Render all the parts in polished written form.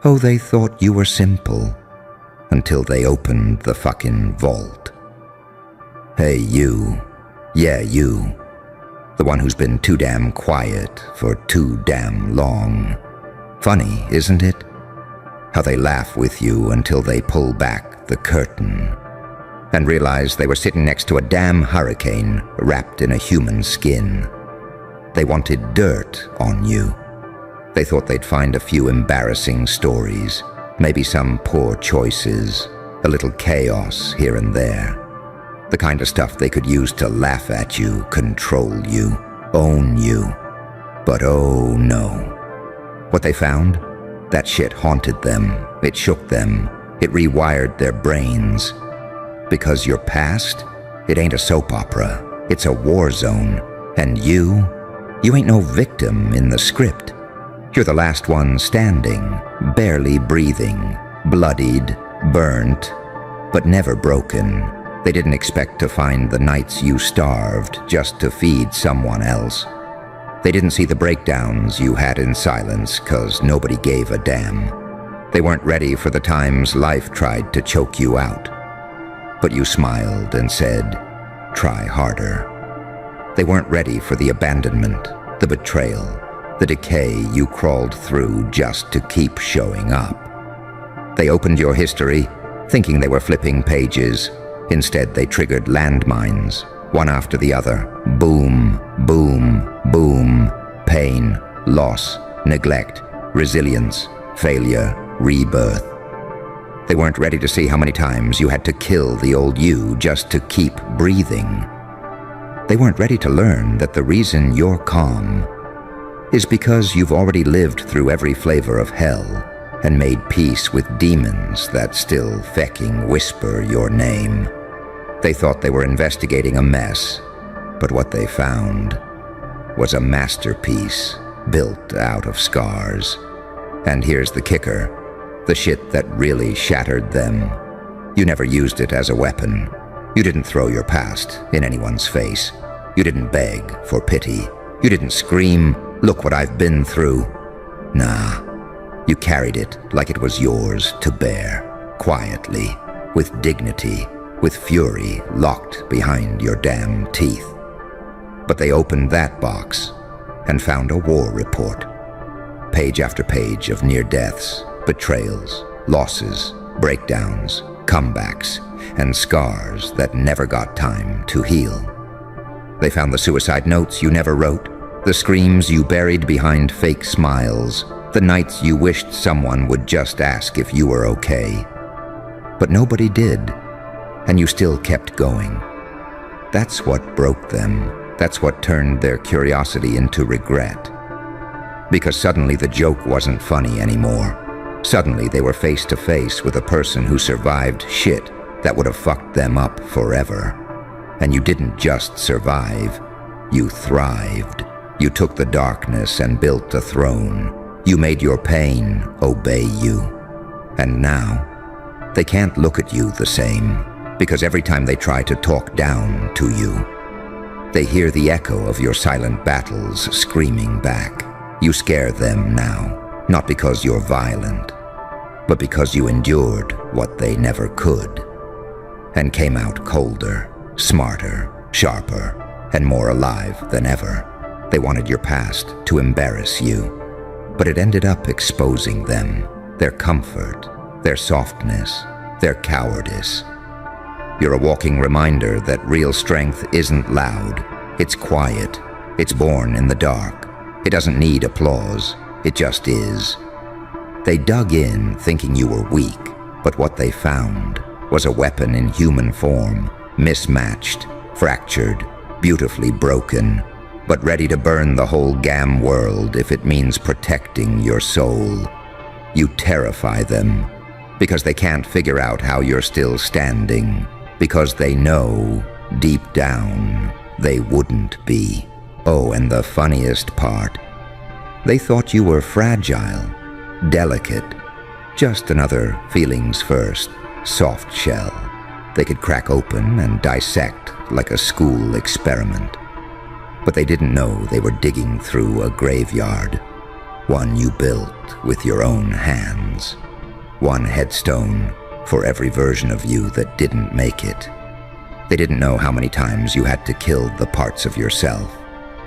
Oh, they thought you were simple until they opened the fucking vault. Hey, you. Yeah, you. The one who's been too damn quiet for too damn long. Funny, isn't it? How they laugh with you until they pull back the curtain and realize they were sitting next to a damn hurricane wrapped in a human skin. They wanted dirt on you. They thought they'd find a few embarrassing stories, maybe some poor choices, a little chaos here and there. The kind of stuff they could use to laugh at you, control you, own you. But oh no. What they found? That shit haunted them. It shook them. It rewired their brains. Because your past, it ain't a soap opera. It's a war zone. And you ain't no victim in the script. You're the last one standing, barely breathing, bloodied, burnt, but never broken. They didn't expect to find the nights you starved just to feed someone else. They didn't see the breakdowns you had in silence 'cause nobody gave a damn. They weren't ready for the times life tried to choke you out. But you smiled and said, try harder. They weren't ready for the abandonment, the betrayal, the decay you crawled through just to keep showing up. They opened your history, thinking they were flipping pages. Instead, they triggered landmines, one after the other. Boom, boom, boom. Pain, loss, neglect, resilience, failure, rebirth. They weren't ready to see how many times you had to kill the old you just to keep breathing. They weren't ready to learn that the reason you're calm is because you've already lived through every flavor of hell and made peace with demons that still fecking whisper your name. They thought they were investigating a mess, but what they found was a masterpiece built out of scars. And here's the kicker, the shit that really shattered them. You never used it as a weapon. You didn't throw your past in anyone's face. You didn't beg for pity. You didn't scream, look what I've been through. Nah, you carried it like it was yours to bear, quietly, with dignity, with fury locked behind your damn teeth. But they opened that box and found a war report. Page after page of near deaths, betrayals, losses, breakdowns, comebacks, and scars that never got time to heal. They found the suicide notes you never wrote, the screams you buried behind fake smiles, the nights you wished someone would just ask if you were okay. But nobody did, and you still kept going. That's what broke them. That's what turned their curiosity into regret. Because suddenly the joke wasn't funny anymore. Suddenly they were face to face with a person who survived shit that would have fucked them up forever. And you didn't just survive, you thrived. You took the darkness and built a throne. You made your pain obey you. And now, they can't look at you the same, because every time they try to talk down to you, they hear the echo of your silent battles screaming back. You scare them now, not because you're violent, but because you endured what they never could, and came out colder, smarter, sharper, and more alive than ever. They wanted your past to embarrass you, but it ended up exposing them, their comfort, their softness, their cowardice. You're a walking reminder that real strength isn't loud, it's quiet, it's born in the dark. It doesn't need applause, it just is. They dug in thinking you were weak, but what they found was a weapon in human form, mismatched, fractured, beautifully broken, but ready to burn the whole damn world if it means protecting your soul. You terrify them, because they can't figure out how you're still standing, because they know, deep down, they wouldn't be. Oh, and the funniest part, they thought you were fragile, delicate, just another feelings first, soft shell they could crack open and dissect like a school experiment. But they didn't know they were digging through a graveyard, one you built with your own hands. One headstone for every version of you that didn't make it. They didn't know how many times you had to kill the parts of yourself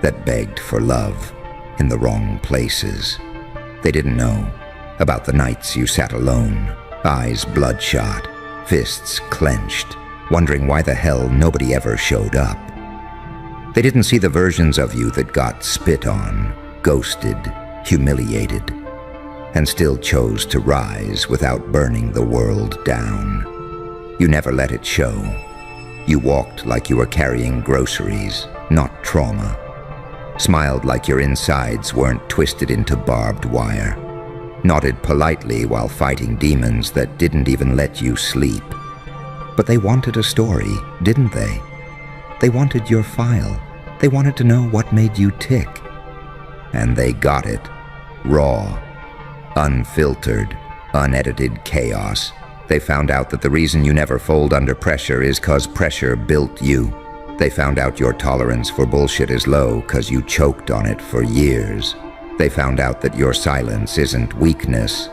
that begged for love in the wrong places. They didn't know about the nights you sat alone, eyes bloodshot, fists clenched, wondering why the hell nobody ever showed up. They didn't see the versions of you that got spit on, ghosted, humiliated, and still chose to rise without burning the world down. You never let it show. You walked like you were carrying groceries, not trauma. Smiled like your insides weren't twisted into barbed wire. Nodded politely while fighting demons that didn't even let you sleep. But they wanted a story, didn't they? They wanted your file. They wanted to know what made you tick. And they got it. Raw, unfiltered, unedited chaos. They found out that the reason you never fold under pressure is 'cause pressure built you. They found out your tolerance for bullshit is low 'cause you choked on it for years. They found out that your silence isn't weakness.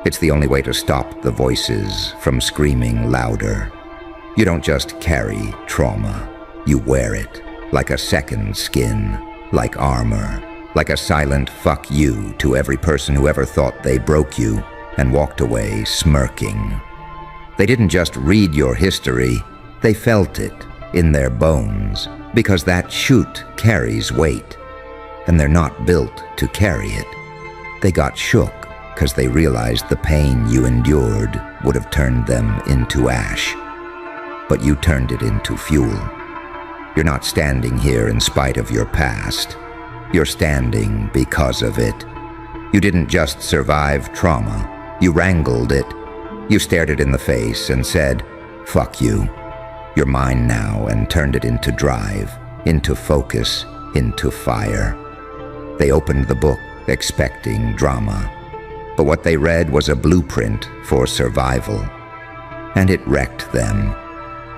It's the only way to stop the voices from screaming louder. You don't just carry trauma. You wear it like a second skin, like armor, like a silent fuck you to every person who ever thought they broke you and walked away smirking. They didn't just read your history, they felt it in their bones, because that chute carries weight, and they're not built to carry it. They got shook because they realized the pain you endured would have turned them into ash. But you turned it into fuel. You're not standing here in spite of your past. You're standing because of it. You didn't just survive trauma. You wrangled it. You stared it in the face and said, "Fuck you. You're mine now," and turned it into drive, into focus, into fire. They opened the book expecting drama. But what they read was a blueprint for survival. And it wrecked them,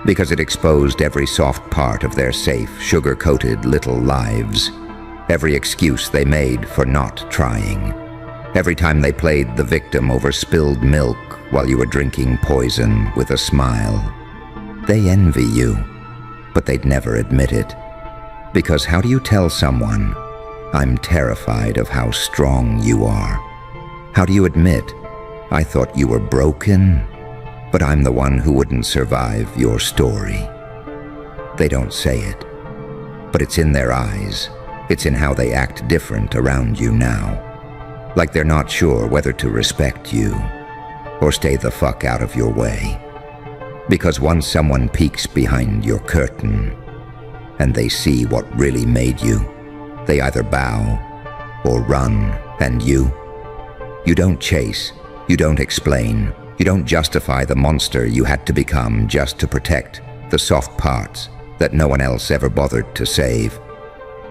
because it exposed every soft part of their safe, sugar-coated little lives. Every excuse they made for not trying. Every time they played the victim over spilled milk while you were drinking poison with a smile. They envy you, but they'd never admit it. Because how do you tell someone, "I'm terrified of how strong you are"? How do you admit, "I thought you were broken, but I'm the one who wouldn't survive your story"? They don't say it, but it's in their eyes. It's in how they act different around you now. Like they're not sure whether to respect you or stay the fuck out of your way. Because once someone peeks behind your curtain and they see what really made you, they either bow or run. And you don't chase, you don't explain, you don't justify the monster you had to become just to protect the soft parts that no one else ever bothered to save.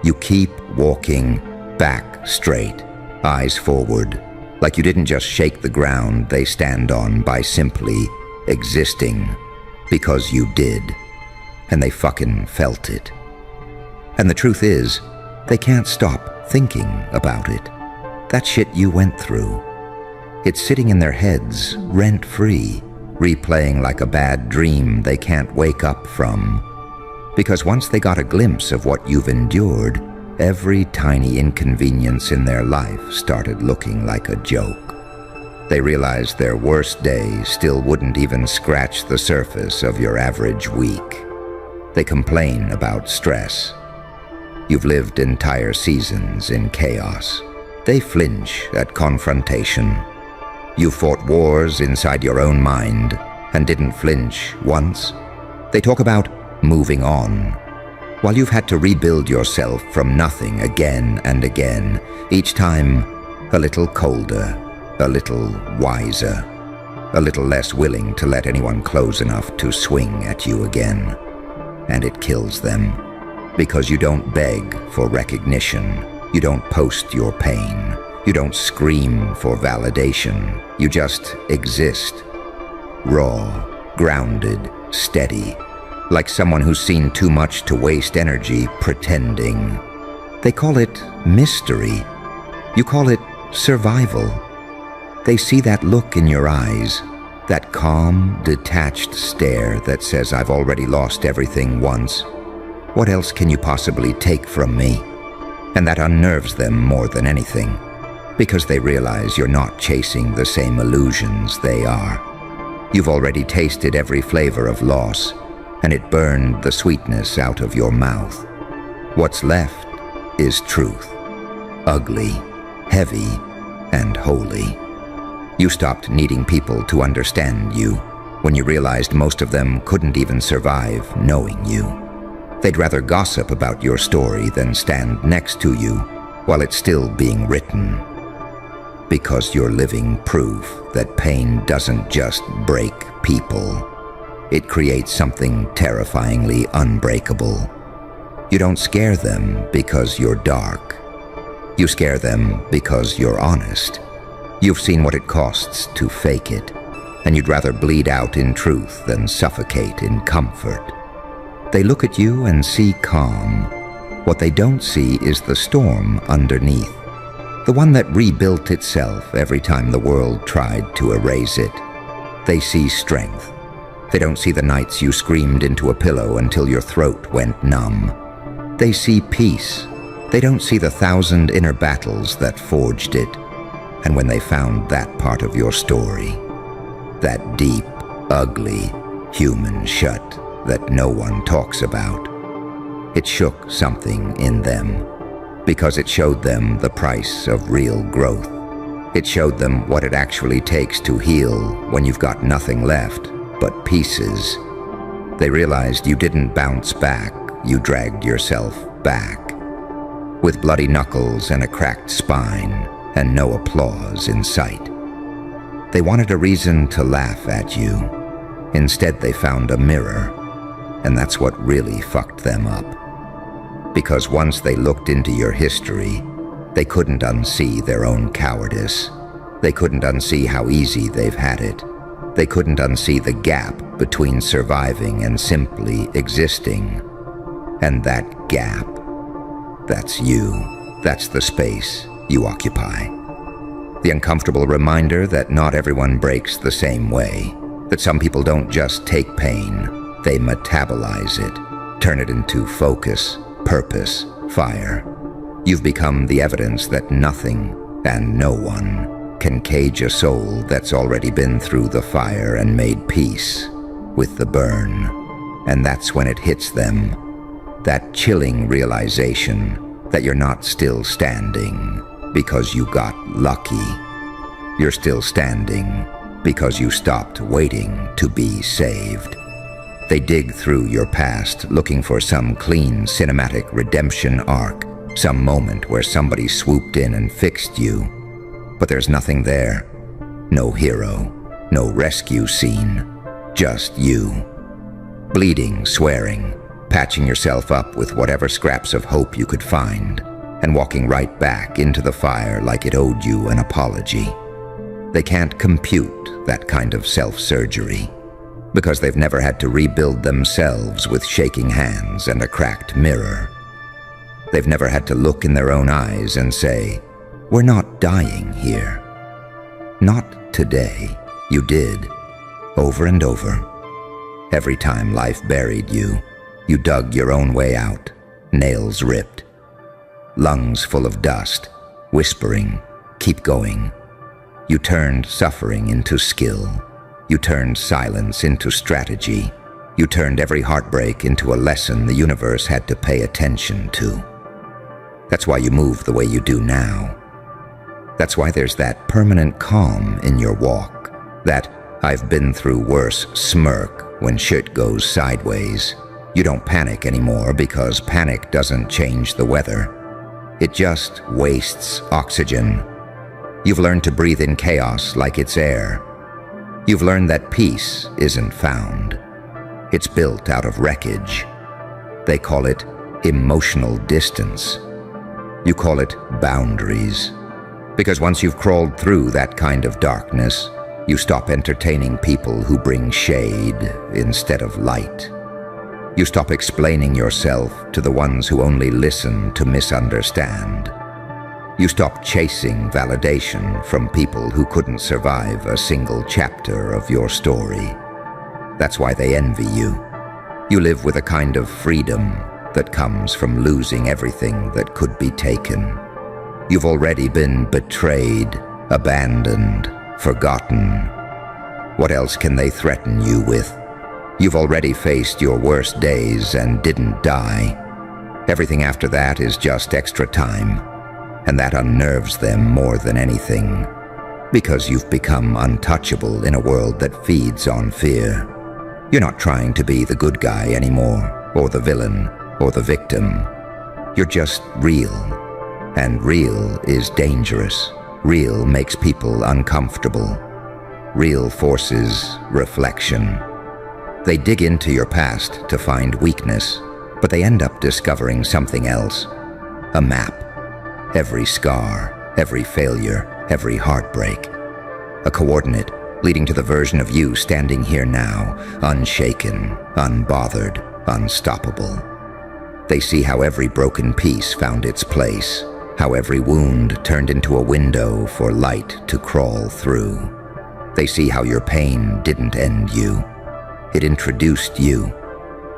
You keep walking back straight, eyes forward, like you didn't just shake the ground they stand on by simply existing, because you did, and they fucking felt it. And the truth is, they can't stop thinking about it. That shit you went through. It's sitting in their heads, rent-free, replaying like a bad dream they can't wake up from. Because once they got a glimpse of what you've endured, every tiny inconvenience in their life started looking like a joke. They realized their worst day still wouldn't even scratch the surface of your average week. They complain about stress. You've lived entire seasons in chaos. They flinch at confrontation. You fought wars inside your own mind and didn't flinch once. They talk about moving on, while you've had to rebuild yourself from nothing again and again, each time a little colder, a little wiser, a little less willing to let anyone close enough to swing at you again. And it kills them, because you don't beg for recognition, you don't post your pain, you don't scream for validation, you just exist. Raw, grounded, steady, like someone who's seen too much to waste energy pretending. They call it mystery. You call it survival. They see that look in your eyes, that calm, detached stare that says, I've already lost everything once. What else can you possibly take from me? And that unnerves them more than anything, because they realize you're not chasing the same illusions they are. You've already tasted every flavor of loss, and it burned the sweetness out of your mouth. What's left is truth, ugly, heavy, and holy. You stopped needing people to understand you when you realized most of them couldn't even survive knowing you. They'd rather gossip about your story than stand next to you while it's still being written. Because you're living proof that pain doesn't just break people. It creates something terrifyingly unbreakable. You don't scare them because you're dark. You scare them because you're honest. You've seen what it costs to fake it, and you'd rather bleed out in truth than suffocate in comfort. They look at you and see calm. What they don't see is the storm underneath, the one that rebuilt itself every time the world tried to erase it. They see strength. They don't see the nights you screamed into a pillow until your throat went numb. They see peace. They don't see the 1,000 inner battles that forged it. And when they found that part of your story, that deep, ugly, human shut that no one talks about, it shook something in them, because it showed them the price of real growth. It showed them what it actually takes to heal when you've got nothing left but pieces. They realized you didn't bounce back, you dragged yourself back, with bloody knuckles and a cracked spine and no applause in sight. They wanted a reason to laugh at you. Instead, they found a mirror, and that's what really fucked them up. Because once they looked into your history, they couldn't unsee their own cowardice. They couldn't unsee how easy they've had it. They couldn't unsee the gap between surviving and simply existing. And that gap, that's you. That's the space you occupy. The uncomfortable reminder that not everyone breaks the same way. That some people don't just take pain, they metabolize it, turn it into focus, purpose, fire. You've become the evidence that nothing and no one can cage a soul that's already been through the fire and made peace with the burn. And that's when it hits them, that chilling realization that you're not still standing because you got lucky. You're still standing because you stopped waiting to be saved. They dig through your past looking for some clean cinematic redemption arc, some moment where somebody swooped in and fixed you. But there's nothing there. No hero, no rescue scene, just you. Bleeding, swearing, patching yourself up with whatever scraps of hope you could find, and walking right back into the fire like it owed you an apology. They can't compute that kind of self-surgery, because they've never had to rebuild themselves with shaking hands and a cracked mirror. They've never had to look in their own eyes and say, "We're not dying here." Not today. You did, over and over. Every time life buried you, you dug your own way out, nails ripped, lungs full of dust, whispering, "Keep going." You turned suffering into skill. You turned silence into strategy. You turned every heartbreak into a lesson the universe had to pay attention to. That's why you move the way you do now. That's why there's that permanent calm in your walk, that "I've been through worse" smirk when shit goes sideways. You don't panic anymore because panic doesn't change the weather. It just wastes oxygen. You've learned to breathe in chaos like it's air. You've learned that peace isn't found. It's built out of wreckage. They call it emotional distance. You call it boundaries. Because once you've crawled through that kind of darkness, you stop entertaining people who bring shade instead of light. You stop explaining yourself to the ones who only listen to misunderstand. You stopped chasing validation from people who couldn't survive a single chapter of your story. That's why they envy you. You live with a kind of freedom that comes from losing everything that could be taken. You've already been betrayed, abandoned, forgotten. What else can they threaten you with? You've already faced your worst days and didn't die. Everything after that is just extra time, and that unnerves them more than anything, because you've become untouchable in a world that feeds on fear. You're not trying to be the good guy anymore, or the villain, or the victim. You're just real, and real is dangerous. Real makes people uncomfortable. Real forces reflection. They dig into your past to find weakness, but they end up discovering something else. A map. Every scar, every failure, every heartbreak. A coordinate leading to the version of you standing here now, unshaken, unbothered, unstoppable. They see how every broken piece found its place, how every wound turned into a window for light to crawl through. They see how your pain didn't end you. It introduced you,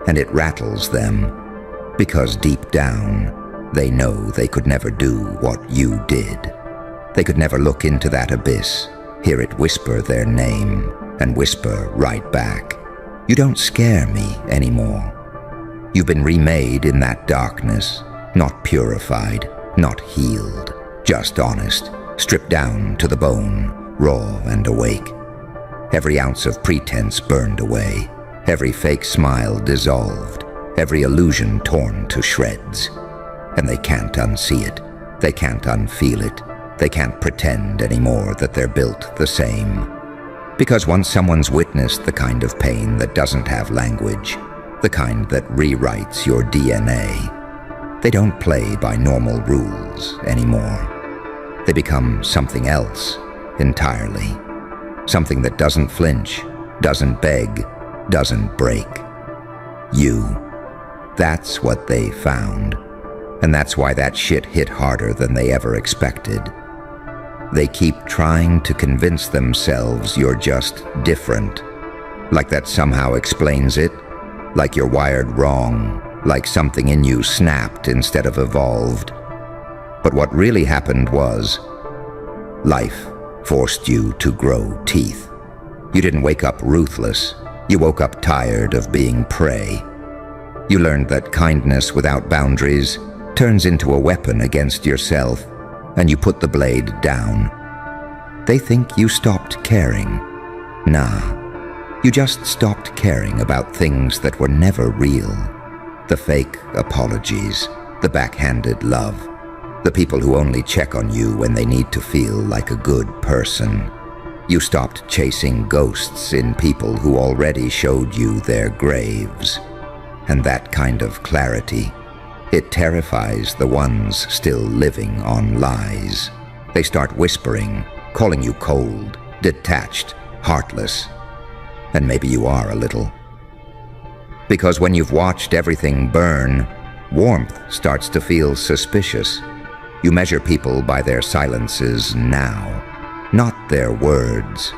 and it rattles them, because deep down, they know they could never do what you did. They could never look into that abyss, hear it whisper their name, and whisper right back, "You don't scare me anymore." You've been remade in that darkness, not purified, not healed, just honest, stripped down to the bone, raw and awake. Every ounce of pretense burned away, every fake smile dissolved, every illusion torn to shreds. And they can't unsee it, they can't unfeel it, they can't pretend anymore that they're built the same. Because once someone's witnessed the kind of pain that doesn't have language, the kind that rewrites your DNA, they don't play by normal rules anymore. They become something else entirely. Something that doesn't flinch, doesn't beg, doesn't break. You. That's what they found. And that's why that shit hit harder than they ever expected. They keep trying to convince themselves you're just different. Like that somehow explains it. Like you're wired wrong. Like something in you snapped instead of evolved. But what really happened was, life forced you to grow teeth. You didn't wake up ruthless. You woke up tired of being prey. You learned that kindness without boundaries turns into a weapon against yourself, and you put the blade down. They think you stopped caring. Nah, you just stopped caring about things that were never real. The fake apologies, the backhanded love, the people who only check on you when they need to feel like a good person. You stopped chasing ghosts in people who already showed you their graves. And that kind of clarity, it terrifies the ones still living on lies. They start whispering, calling you cold, detached, heartless. And maybe you are a little. Because when you've watched everything burn, warmth starts to feel suspicious. You measure people by their silences now, not their words.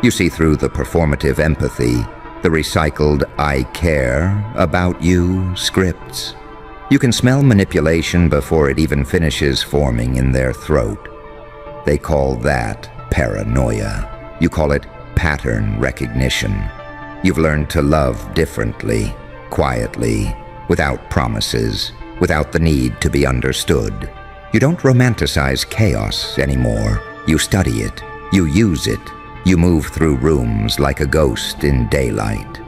You see through the performative empathy, the recycled "I care about you" scripts. You can smell manipulation before it even finishes forming in their throat. They call that paranoia. You call it pattern recognition. You've learned to love differently, quietly, without promises, without the need to be understood. You don't romanticize chaos anymore. You study it. You use it. You move through rooms like a ghost in daylight.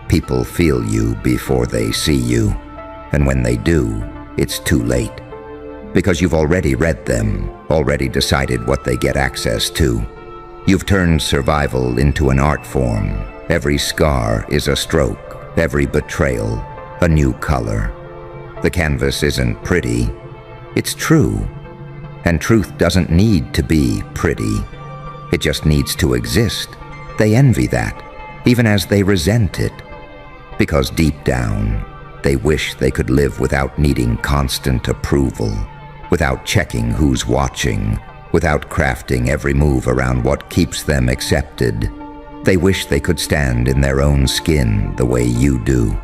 People feel you before they see you. And when they do, it's too late. Because you've already read them, already decided what they get access to. You've turned survival into an art form. Every scar is a stroke, every betrayal, a new color. The canvas isn't pretty, it's true. And truth doesn't need to be pretty. It just needs to exist. They envy that, even as they resent it. Because deep down, they wish they could live without needing constant approval. without checking who's watching, without crafting every move around what keeps them accepted. They wish they could stand in their own skin the way you do.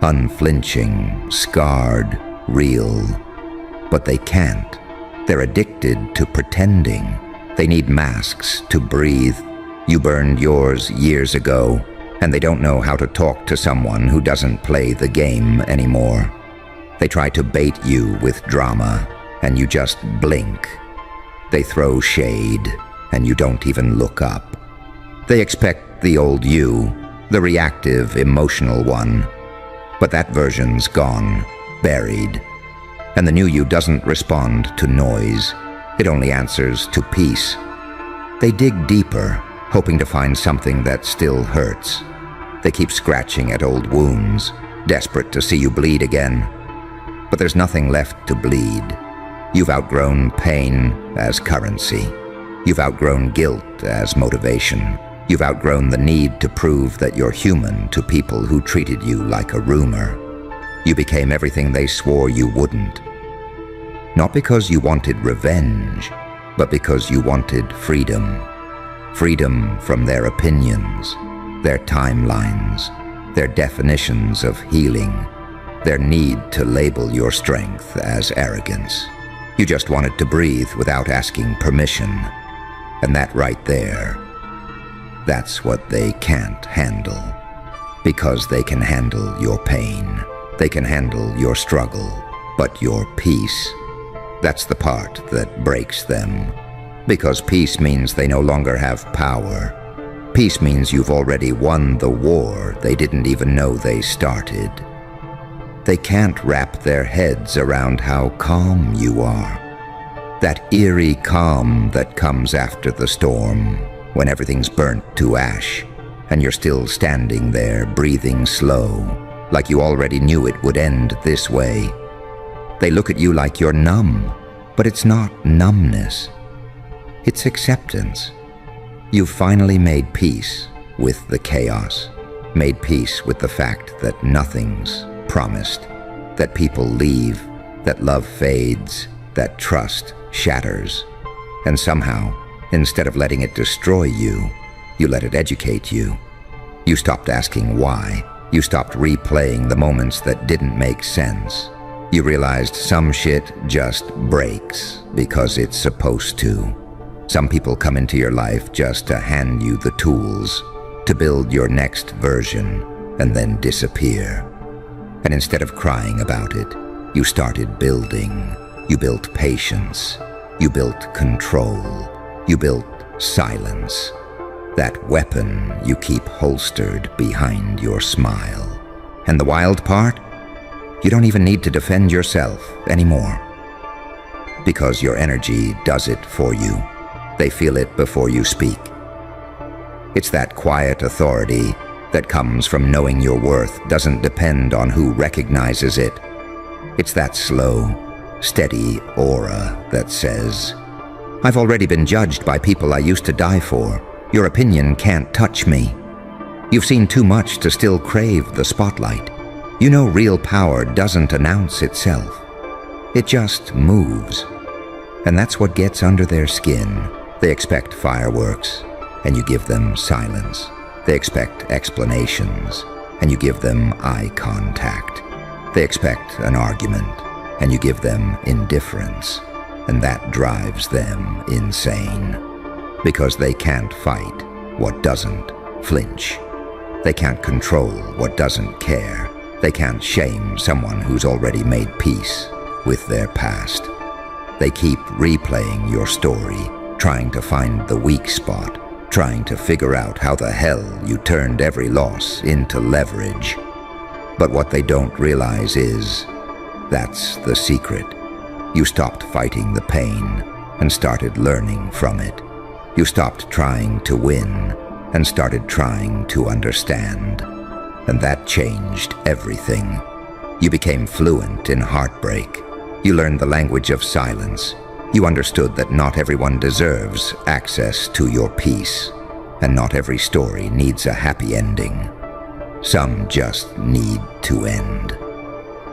Unflinching, scarred, real. But they can't. They're addicted to pretending. They need masks to breathe. You burned yours years ago, and they don't know how to talk to someone who doesn't play the game anymore. They try to bait you with drama, and you just blink. They throw shade, and you don't even look up. They expect the old you, the reactive, emotional one. But that version's gone, buried. And the new you doesn't respond to noise. It only answers to peace. They dig deeper, hoping to find something that still hurts. They keep scratching at old wounds, desperate to see you bleed again. But there's nothing left to bleed. You've outgrown pain as currency. You've outgrown guilt as motivation. You've outgrown the need to prove that you're human to people who treated you like a rumor. You became everything they swore you wouldn't. Not because you wanted revenge, but because you wanted freedom. Freedom from their opinions, their timelines, their definitions of healing, their need to label your strength as arrogance. You just wanted to breathe without asking permission. And that right there, that's what they can't handle. Because they can handle your pain. They can handle your struggle. But your peace, that's the part that breaks them. Because peace means they no longer have power. Peace means you've already won the war they didn't even know they started. They can't wrap their heads around how calm you are. That eerie calm that comes after the storm, when everything's burnt to ash, and you're still standing there, breathing slow, like you already knew it would end this way. They look at you like you're numb, but it's not numbness. It's acceptance. You've finally made peace with the chaos, made peace with the fact that nothing's promised, that people leave, that love fades, that trust shatters. And somehow, instead of letting it destroy you, you let it educate you. You stopped asking why. You stopped replaying the moments that didn't make sense. You realized some shit just breaks because it's supposed to. Some people come into your life just to hand you the tools to build your next version and then disappear. And instead of crying about it, you started building. You built patience. You built control. You built silence. That weapon you keep holstered behind your smile. And the wild part? You don't even need to defend yourself anymore. Because your energy does it for you. They feel it before you speak. It's that quiet authority that comes from knowing your worth doesn't depend on who recognizes it. It's that slow, steady aura that says, I've already been judged by people I used to die for. Your opinion can't touch me. You've seen too much to still crave the spotlight. You know real power doesn't announce itself. It just moves. And that's what gets under their skin. They expect fireworks, and you give them silence. They expect explanations, and you give them eye contact. They expect an argument, and you give them indifference. And that drives them insane. Because they can't fight what doesn't flinch. They can't control what doesn't care. They can't shame someone who's already made peace with their past. They keep replaying your story, trying to find the weak spot, trying to figure out how the hell you turned every loss into leverage. But what they don't realize is, that's the secret. You stopped fighting the pain and started learning from it. You stopped trying to win and started trying to understand. And that changed everything. You became fluent in heartbreak. You learned the language of silence. You understood that not everyone deserves access to your peace, and not every story needs a happy ending. Some just need to end.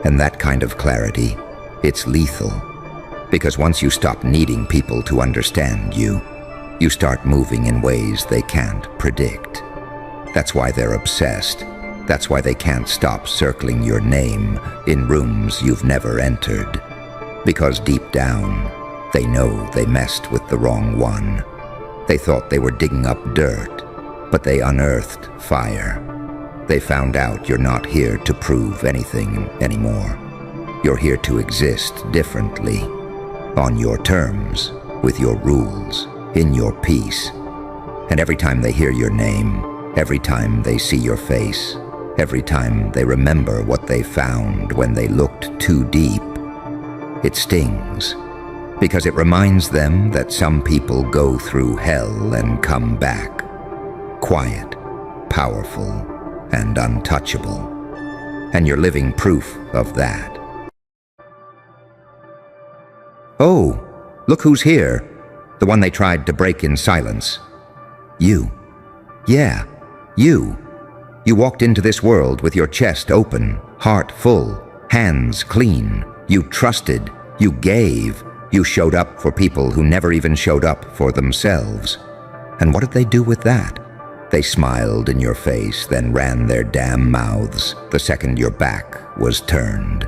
And that kind of clarity, it's lethal. Because once you stop needing people to understand you, you start moving in ways they can't predict. That's why they're obsessed. That's why they can't stop circling your name in rooms you've never entered. Because deep down, they know they messed with the wrong one. They thought they were digging up dirt, but they unearthed fire. They found out you're not here to prove anything anymore. You're here to exist differently, on your terms, with your rules, in your peace. And every time they hear your name, every time they see your face, every time they remember what they found when they looked too deep, it stings, because it reminds them that some people go through hell and come back, quiet, powerful, and untouchable. And you're living proof of that. Oh, look who's here, the one they tried to break in silence. You. Yeah, you. You walked into this world with your chest open, heart full, hands clean. You trusted, you gave, you showed up for people who never even showed up for themselves. And what did they do with that? They smiled in your face, then ran their damn mouths the second your back was turned.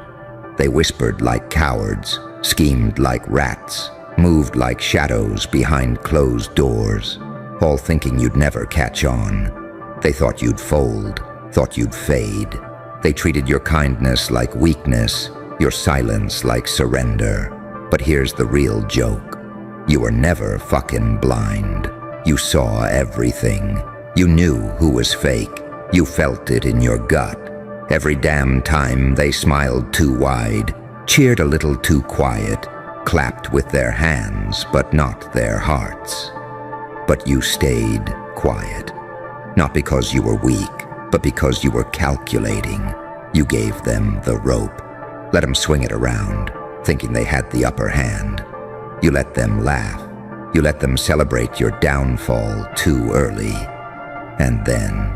They whispered like cowards, schemed like rats, moved like shadows behind closed doors, all thinking you'd never catch on. They thought you'd fold, thought you'd fade. They treated your kindness like weakness, your silence like surrender. But here's the real joke. You were never fucking blind. You saw everything. You knew who was fake. You felt it in your gut. Every damn time they smiled too wide, cheered a little too quiet, clapped with their hands but not their hearts. But you stayed quiet. Not because you were weak, but because you were calculating. You gave them the rope. Let them swing it around, thinking they had the upper hand. You let them laugh. You let them celebrate your downfall too early. And then,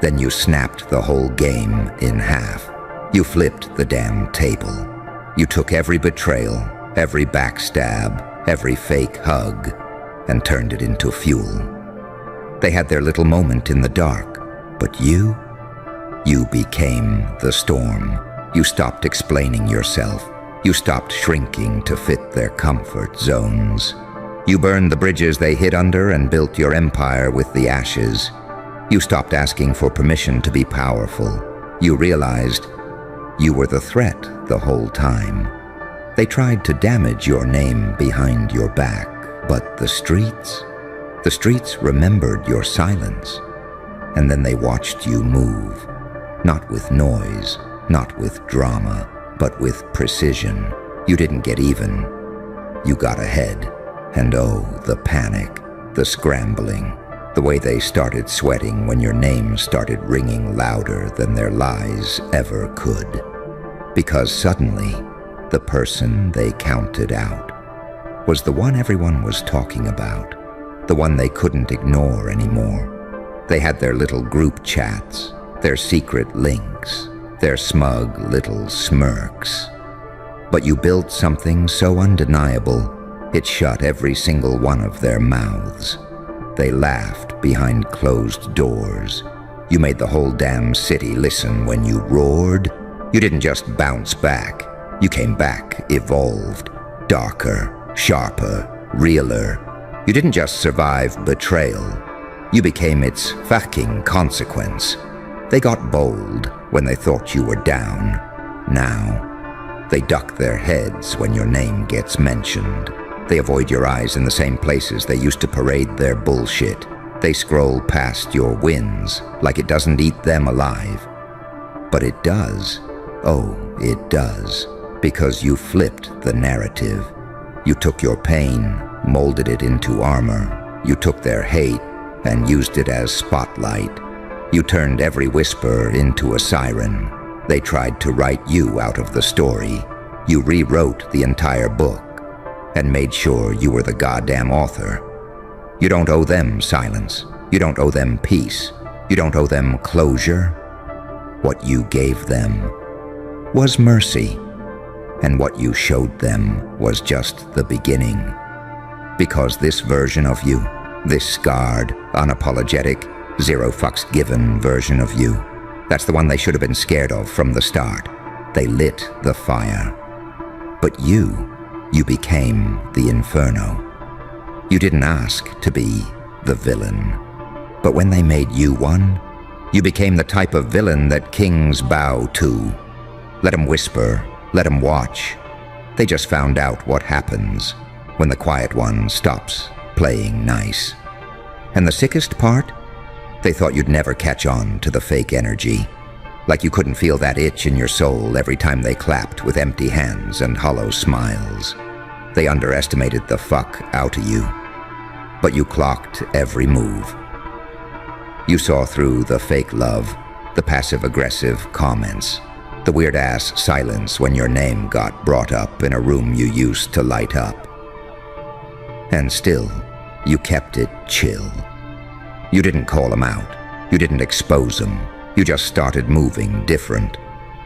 then you snapped the whole game in half. You flipped the damn table. You took every betrayal, every backstab, every fake hug, and turned it into fuel. They had their little moment in the dark, but you became the storm. You stopped explaining yourself. You stopped shrinking to fit their comfort zones. You burned the bridges they hid under and built your empire with the ashes. You stopped asking for permission to be powerful. You realized you were the threat the whole time. They tried to damage your name behind your back, but the streets remembered your silence. And then they watched you move, not with noise, not with drama, but with precision. You didn't get even. You got ahead. And the panic, the scrambling, the way they started sweating when your name started ringing louder than their lies ever could. Because suddenly, the person they counted out was the one everyone was talking about, the one they couldn't ignore anymore. They had their little group chats, their secret links, their smug little smirks. But you built something so undeniable, it shut every single one of their mouths. They laughed behind closed doors. You made the whole damn city listen when you roared. You didn't just bounce back. You came back evolved, darker, sharper, realer. You didn't just survive betrayal. You became its fucking consequence. They got bold when they thought you were down. Now, they duck their heads when your name gets mentioned. They avoid your eyes in the same places they used to parade their bullshit. They scroll past your wins like it doesn't eat them alive. But it does. Oh, it does. Because you flipped the narrative. You took your pain, molded it into armor. You took their hate and used it as spotlight. You turned every whisper into a siren. They tried to write you out of the story. You rewrote the entire book and made sure you were the goddamn author. You don't owe them silence. You don't owe them peace. You don't owe them closure. What you gave them was mercy. and what you showed them was just the beginning. Because this version of you, this scarred, unapologetic, zero fucks given version of you, that's the one they should have been scared of from the start. They lit the fire. But you became the inferno. You didn't ask to be the villain. But when they made you one, you became the type of villain that kings bow to. Let them whisper, let them watch. They just found out what happens when the quiet one stops playing nice. And the sickest part? They thought you'd never catch on to the fake energy. Like you couldn't feel that itch in your soul every time they clapped with empty hands and hollow smiles. They underestimated the fuck out of you. But you clocked every move. You saw through the fake love, the passive-aggressive comments, the weird-ass silence when your name got brought up in a room you used to light up. And still, you kept it chill. You didn't call them out. You didn't expose them. You just started moving different.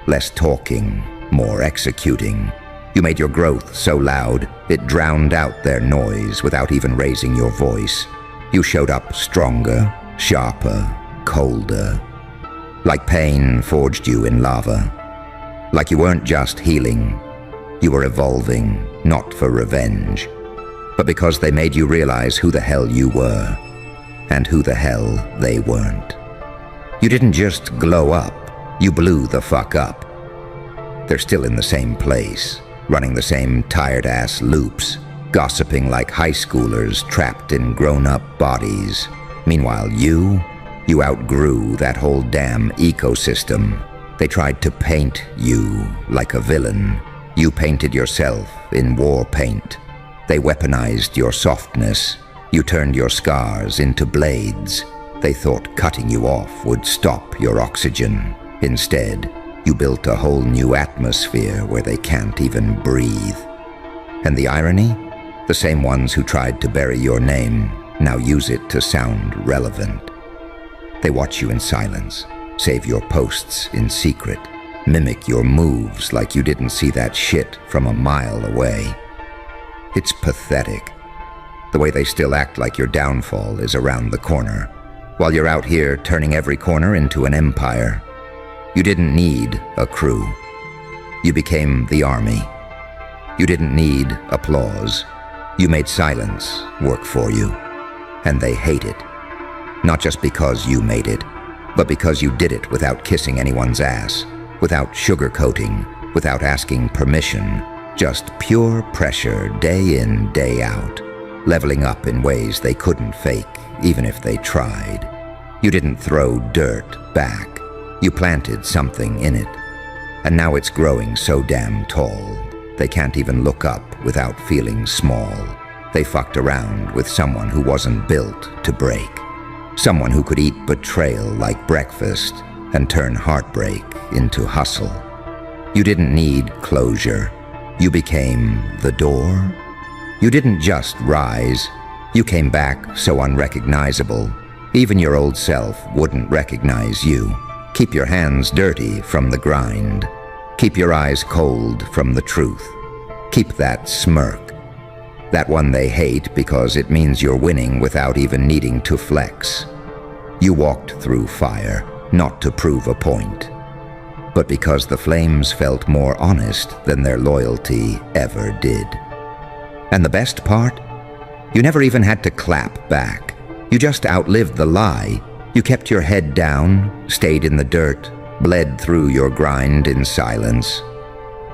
Less talking, more executing. You made your growth so loud, it drowned out their noise without even raising your voice. You showed up stronger, sharper, colder. Like pain forged you in lava. Like you weren't just healing. You were evolving, not for revenge, but because they made you realize who the hell you were, and who the hell they weren't. You didn't just glow up, you blew the fuck up. They're still in the same place, running the same tired-ass loops, gossiping like high schoolers trapped in grown-up bodies. Meanwhile, you outgrew that whole damn ecosystem. They tried to paint you like a villain. You painted yourself in war paint. They weaponized your softness. You turned your scars into blades. They thought cutting you off would stop your oxygen. Instead, you built a whole new atmosphere where they can't even breathe. And the irony? The same ones who tried to bury your name now use it to sound relevant. They watch you in silence, save your posts in secret, mimic your moves like you didn't see that shit from a mile away. It's pathetic. The way they still act like your downfall is around the corner, while you're out here turning every corner into an empire. You didn't need a crew. You became the army. You didn't need applause. You made silence work for you. And they hate it. Not just because you made it, but because you did it without kissing anyone's ass, without sugarcoating, without asking permission, just pure pressure day in, day out, leveling up in ways they couldn't fake, even if they tried. You didn't throw dirt back. You planted something in it. And now it's growing so damn tall, they can't even look up without feeling small. They fucked around with someone who wasn't built to break. Someone who could eat betrayal like breakfast and turn heartbreak into hustle. You didn't need closure. You became the door. You didn't just rise. You came back so unrecognizable, even your old self wouldn't recognize you. Keep your hands dirty from the grind. Keep your eyes cold from the truth. Keep that smirk. That one they hate because it means you're winning without even needing to flex. You walked through fire, not to prove a point, but because the flames felt more honest than their loyalty ever did. And the best part? You never even had to clap back. You just outlived the lie. You kept your head down, stayed in the dirt, bled through your grind in silence,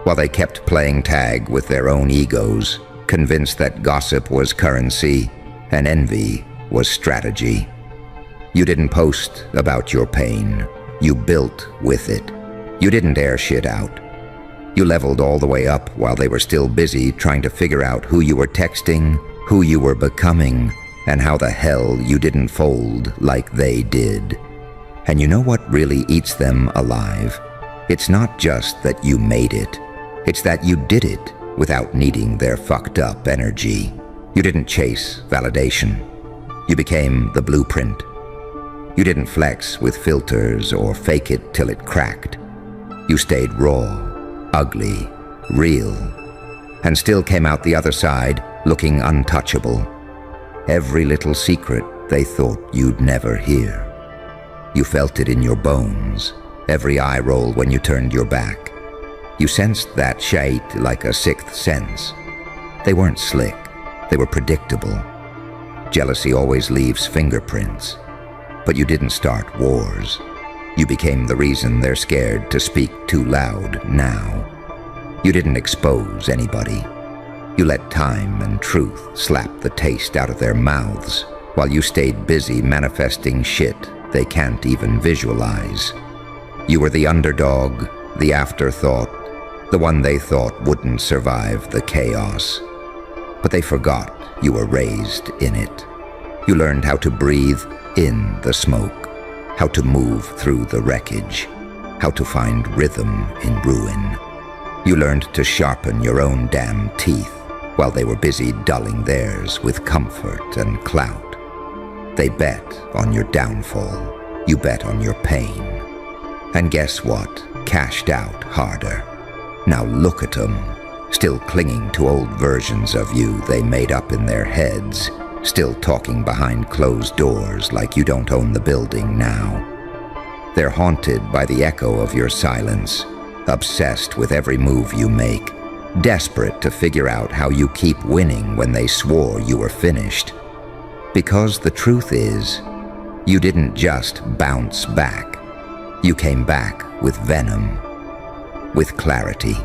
while they kept playing tag with their own egos, convinced that gossip was currency and envy was strategy. You didn't post about your pain. You built with it. You didn't air shit out. You leveled all the way up while they were still busy trying to figure out who you were texting, who you were becoming, and how the hell you didn't fold like they did. And you know what really eats them alive? It's not just that you made it. It's that you did it without needing their fucked up energy. You didn't chase validation. You became the blueprint. You didn't flex with filters or fake it till it cracked. You stayed raw, ugly, real, and still came out the other side looking untouchable. Every little secret they thought you'd never hear. You felt it in your bones, every eye roll when you turned your back. You sensed that shade like a sixth sense. They weren't slick, they were predictable. Jealousy always leaves fingerprints. But you didn't start wars. You became the reason they're scared to speak too loud now. You didn't expose anybody. You let time and truth slap the taste out of their mouths while you stayed busy manifesting shit they can't even visualize. You were the underdog, the afterthought, the one they thought wouldn't survive the chaos. But they forgot you were raised in it. You learned how to breathe in the smoke, how to move through the wreckage, how to find rhythm in ruin. You learned to sharpen your own damn teeth while they were busy dulling theirs with comfort and clout. They bet on your downfall. You bet on your pain. And guess what? Cashed out harder. Now look at them, still clinging to old versions of you they made up in their heads, still talking behind closed doors like you don't own the building now. They're haunted by the echo of your silence, obsessed with every move you make, desperate to figure out how you keep winning when they swore you were finished. Because the truth is, you didn't just bounce back. You came back with venom, with clarity,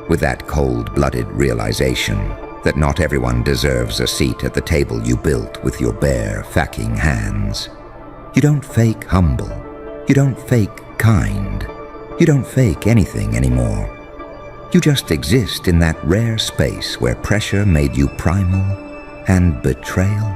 with that cold-blooded realization that not everyone deserves a seat at the table you built with your bare, fucking hands. You don't fake humble. You don't fake kind. You don't fake anything anymore. You just exist in that rare space where pressure made you primal and betrayal.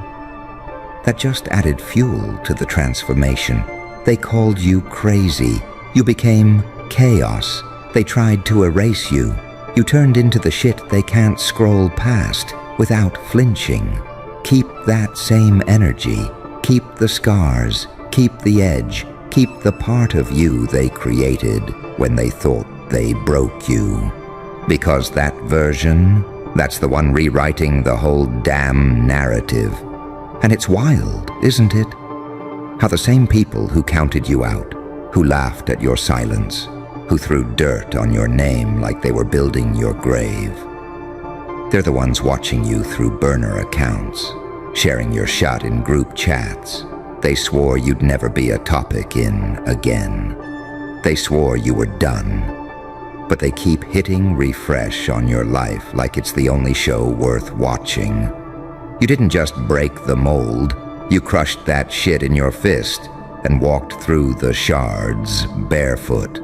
That just added fuel to the transformation. They called you crazy. You became chaos. They tried to erase you. You turned into the shit they can't scroll past without flinching. Keep that same energy. Keep the scars. Keep the edge. Keep the part of you they created when they thought they broke you. Because that version, that's the one rewriting the whole damn narrative. And it's wild, isn't it? How the same people who counted you out, who laughed at your silence, who threw dirt on your name like they were building your grave, they're the ones watching you through burner accounts, sharing your shot in group chats. They swore you'd never be a topic in again. They swore you were done. But they keep hitting refresh on your life like it's the only show worth watching. You didn't just break the mold, you crushed that shit in your fist and walked through the shards barefoot.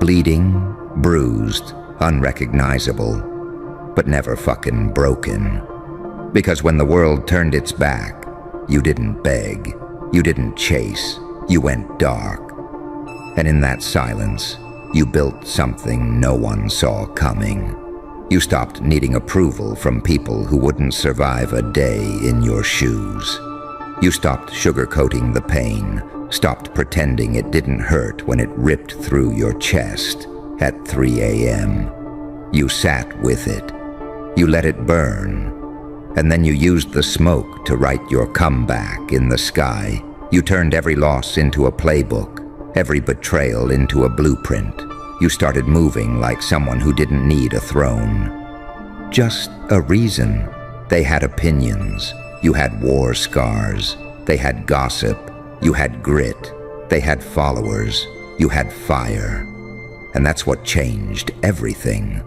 Bleeding, bruised, unrecognizable, but never fucking broken. Because when the world turned its back, you didn't beg, you didn't chase, you went dark. And in that silence, you built something no one saw coming. You stopped needing approval from people who wouldn't survive a day in your shoes. You stopped sugarcoating the pain, stopped pretending it didn't hurt when it ripped through your chest at 3 a.m. You sat with it. You let it burn. And then you used the smoke to write your comeback in the sky. You turned every loss into a playbook, every betrayal into a blueprint. You started moving like someone who didn't need a throne. Just a reason. They had opinions. You had war scars. They had gossip. You had grit. They had followers. You had fire. And that's what changed everything.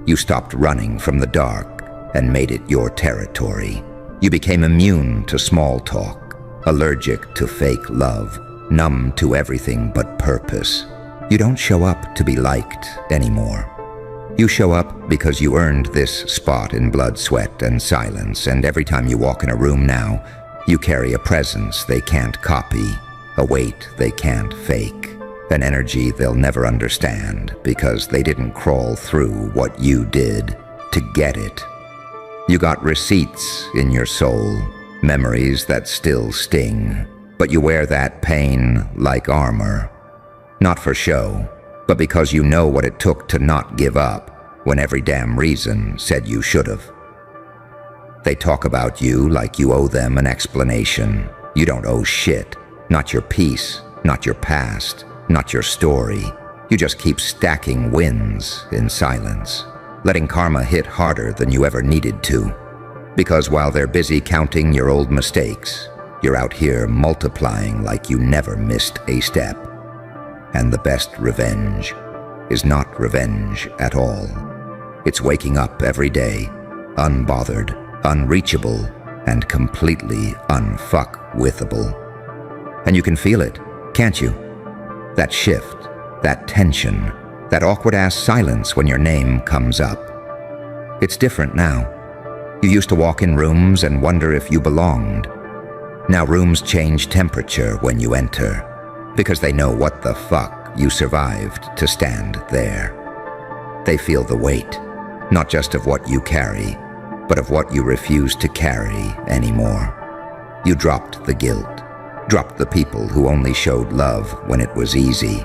You stopped running from the dark and made it your territory. You became immune to small talk, allergic to fake love, numb to everything but purpose. You don't show up to be liked anymore. You show up because you earned this spot in blood, sweat, and silence, and every time you walk in a room now, you carry a presence they can't copy, a weight they can't fake, an energy they'll never understand because they didn't crawl through what you did to get it. You got receipts in your soul, memories that still sting, but you wear that pain like armor. Not for show, but because you know what it took to not give up when every damn reason said you should have. They talk about you like you owe them an explanation. You don't owe shit. Not your peace, not your past, not your story. You just keep stacking wins in silence, letting karma hit harder than you ever needed to. Because while they're busy counting your old mistakes, you're out here multiplying like you never missed a step. And the best revenge is not revenge at all. It's waking up every day, unbothered, unreachable, and completely unfuck-withable. And you can feel it, can't you? That shift, that tension, that awkward-ass silence when your name comes up. It's different now. You used to walk in rooms and wonder if you belonged. Now rooms change temperature when you enter, because they know what the fuck you survived to stand there. They feel the weight, not just of what you carry, but of what you refuse to carry anymore. You dropped the guilt, dropped the people who only showed love when it was easy,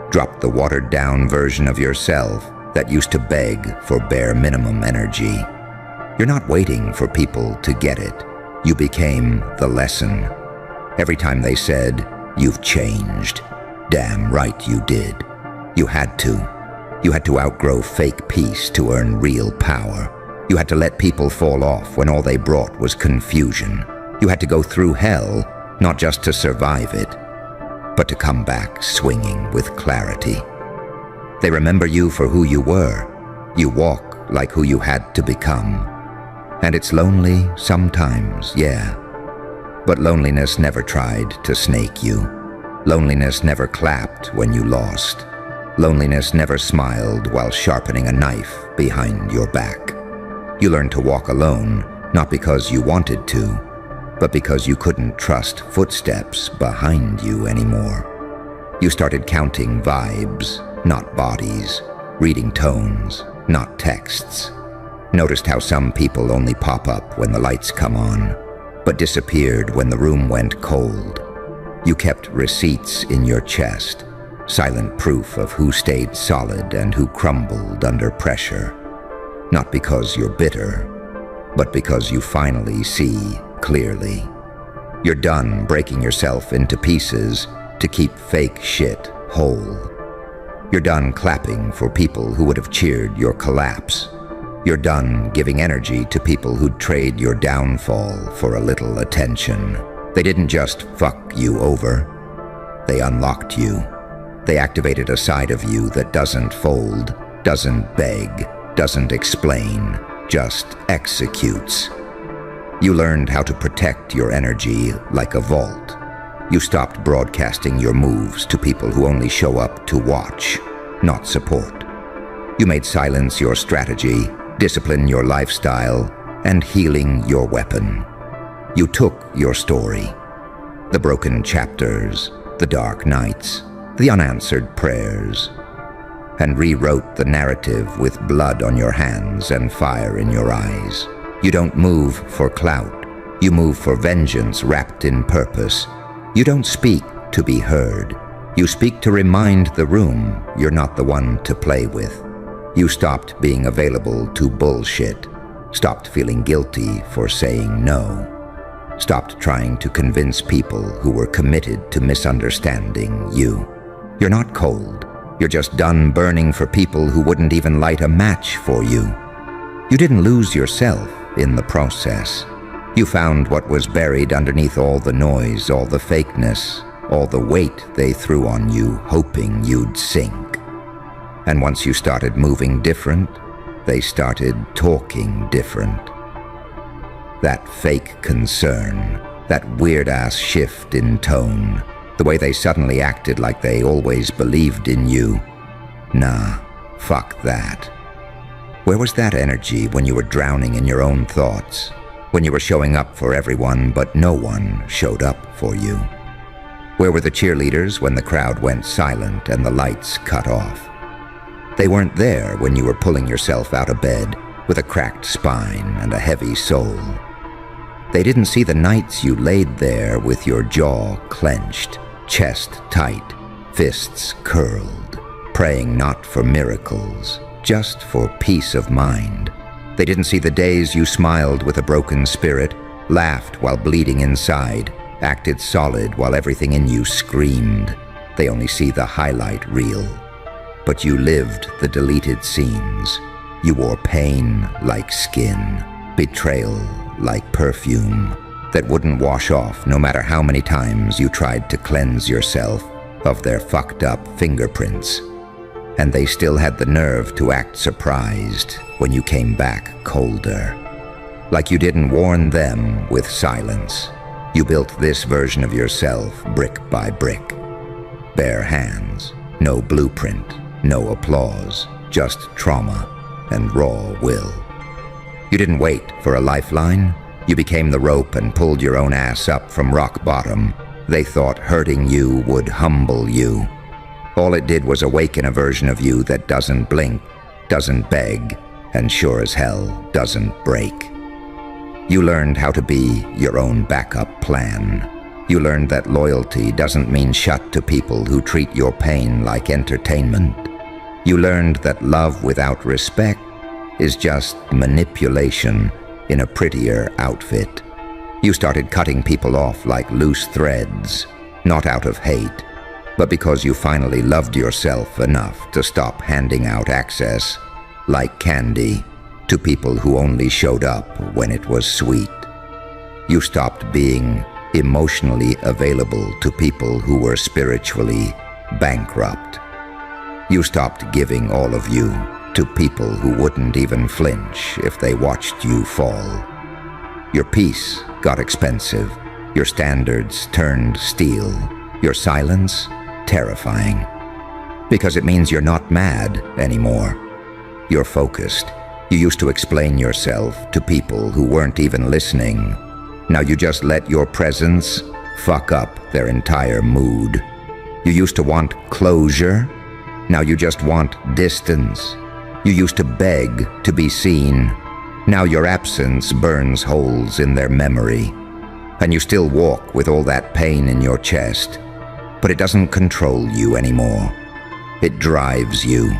dropped the watered-down version of yourself that used to beg for bare minimum energy. You're not waiting for people to get it. You became the lesson. Every time they said, "You've changed," damn right you did. You had to. You had to outgrow fake peace to earn real power. You had to let people fall off when all they brought was confusion. You had to go through hell, not just to survive it, but to come back swinging with clarity. They remember you for who you were. You walk like who you had to become. And it's lonely sometimes, yeah. But loneliness never tried to snake you. Loneliness never clapped when you lost. Loneliness never smiled while sharpening a knife behind your back. You learned to walk alone, not because you wanted to, but because you couldn't trust footsteps behind you anymore. You started counting vibes, not bodies, reading tones, not texts. Noticed how some people only pop up when the lights come on, but disappeared when the room went cold. You kept receipts in your chest, silent proof of who stayed solid and who crumbled under pressure. Not because you're bitter, but because you finally see clearly. You're done breaking yourself into pieces to keep fake shit whole. You're done clapping for people who would have cheered your collapse. You're done giving energy to people who'd trade your downfall for a little attention. They didn't just fuck you over. They unlocked you. They activated a side of you that doesn't fold, doesn't beg, doesn't explain, just executes. You learned how to protect your energy like a vault. You stopped broadcasting your moves to people who only show up to watch, not support. You made silence your strategy, discipline your lifestyle, and healing your weapon. You took your story, the broken chapters, the dark nights, the unanswered prayers, and rewrote the narrative with blood on your hands and fire in your eyes. You don't move for clout. You move for vengeance wrapped in purpose. You don't speak to be heard. You speak to remind the room you're not the one to play with. You stopped being available to bullshit, stopped feeling guilty for saying no, stopped trying to convince people who were committed to misunderstanding you. You're not cold. You're just done burning for people who wouldn't even light a match for you. You didn't lose yourself in the process. You found what was buried underneath all the noise, all the fakeness, all the weight they threw on you, hoping you'd sink. And once you started moving different, they started talking different. That fake concern, that weird-ass shift in tone, the way they suddenly acted like they always believed in you. Nah, fuck that. Where was that energy when you were drowning in your own thoughts? When you were showing up for everyone, but no one showed up for you? Where were the cheerleaders when the crowd went silent and the lights cut off? They weren't there when you were pulling yourself out of bed with a cracked spine and a heavy soul. They didn't see the nights you laid there with your jaw clenched, chest tight, fists curled, praying not for miracles, just for peace of mind. They didn't see the days you smiled with a broken spirit, laughed while bleeding inside, acted solid while everything in you screamed. They only see the highlight reel. But you lived the deleted scenes. You wore pain like skin, betrayal like perfume that wouldn't wash off no matter how many times you tried to cleanse yourself of their fucked up fingerprints. And they still had the nerve to act surprised when you came back colder. Like you didn't warn them with silence. You built this version of yourself brick by brick. Bare hands, no blueprint, no applause, just trauma and raw will. You didn't wait for a lifeline. You became the rope and pulled your own ass up from rock bottom. They thought hurting you would humble you. All it did was awaken a version of you that doesn't blink, doesn't beg, and sure as hell doesn't break. You learned how to be your own backup plan. You learned that loyalty doesn't mean shut to people who treat your pain like entertainment. You learned that love without respect is just manipulation in a prettier outfit. You started cutting people off like loose threads, not out of hate, but because you finally loved yourself enough to stop handing out access, like candy, to people who only showed up when it was sweet. You stopped being emotionally available to people who were spiritually bankrupt. You stopped giving all of you to people who wouldn't even flinch if they watched you fall. Your peace got expensive. Your standards turned steel. Your silence terrifying. Because it means you're not mad anymore. You're focused. You used to explain yourself to people who weren't even listening. Now you just let your presence fuck up their entire mood. You used to want closure. Now you just want distance. You used to beg to be seen. Now your absence burns holes in their memory. And you still walk with all that pain in your chest. But it doesn't control you anymore. It drives you.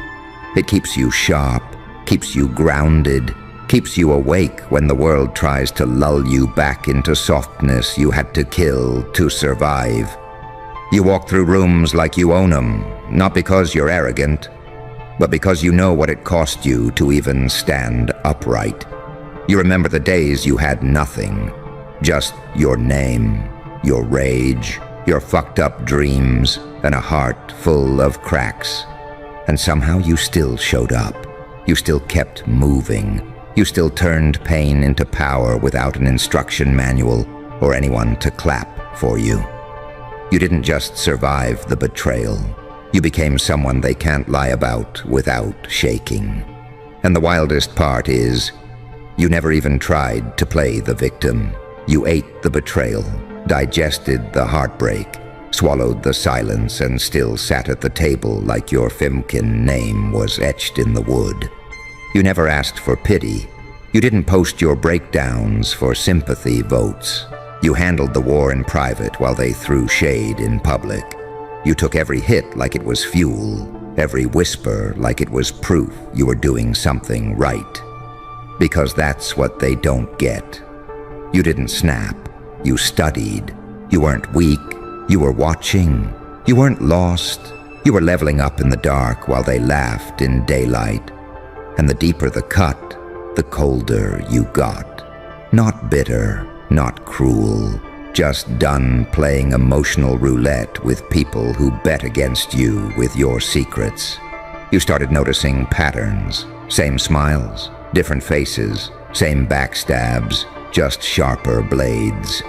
It keeps you sharp, keeps you grounded, keeps you awake when the world tries to lull you back into softness you had to kill to survive. You walk through rooms like you own them, not because you're arrogant, but because you know what it cost you to even stand upright. You remember the days you had nothing, just your name, your rage, your fucked up dreams, and a heart full of cracks. And somehow you still showed up. You still kept moving. You still turned pain into power without an instruction manual or anyone to clap for you. You didn't just survive the betrayal. You became someone they can't lie about without shaking. And the wildest part is, you never even tried to play the victim. You ate the betrayal, digested the heartbreak, swallowed the silence, and still sat at the table like your Fimkin name was etched in the wood. You never asked for pity. You didn't post your breakdowns for sympathy votes. You handled the war in private while they threw shade in public. You took every hit like it was fuel, every whisper like it was proof you were doing something right. Because that's what they don't get. You didn't snap. You studied. You weren't weak. You were watching. You weren't lost. You were leveling up in the dark while they laughed in daylight. And the deeper the cut, the colder you got. Not bitter, not cruel, just done playing emotional roulette with people who bet against you with your secrets. You started noticing patterns, same smiles, different faces, same backstabs, just sharper blades.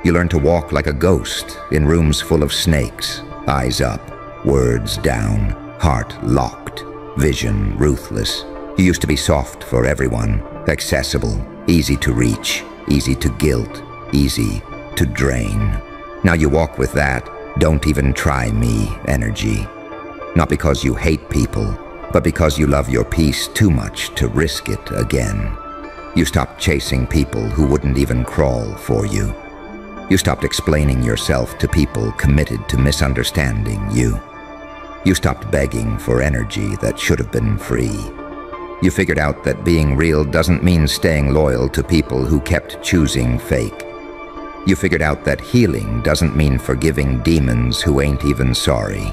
You learned to walk like a ghost in rooms full of snakes, eyes up, words down, heart locked, vision ruthless. You used to be soft for everyone, accessible, easy to reach, easy to guilt, easy to drain. Now you walk with that "don't even try me" energy. Not because you hate people, but because you love your peace too much to risk it again. You stopped chasing people who wouldn't even crawl for you. You stopped explaining yourself to people committed to misunderstanding you. You stopped begging for energy that should have been free. You figured out that being real doesn't mean staying loyal to people who kept choosing fake. You figured out that healing doesn't mean forgiving demons who ain't even sorry.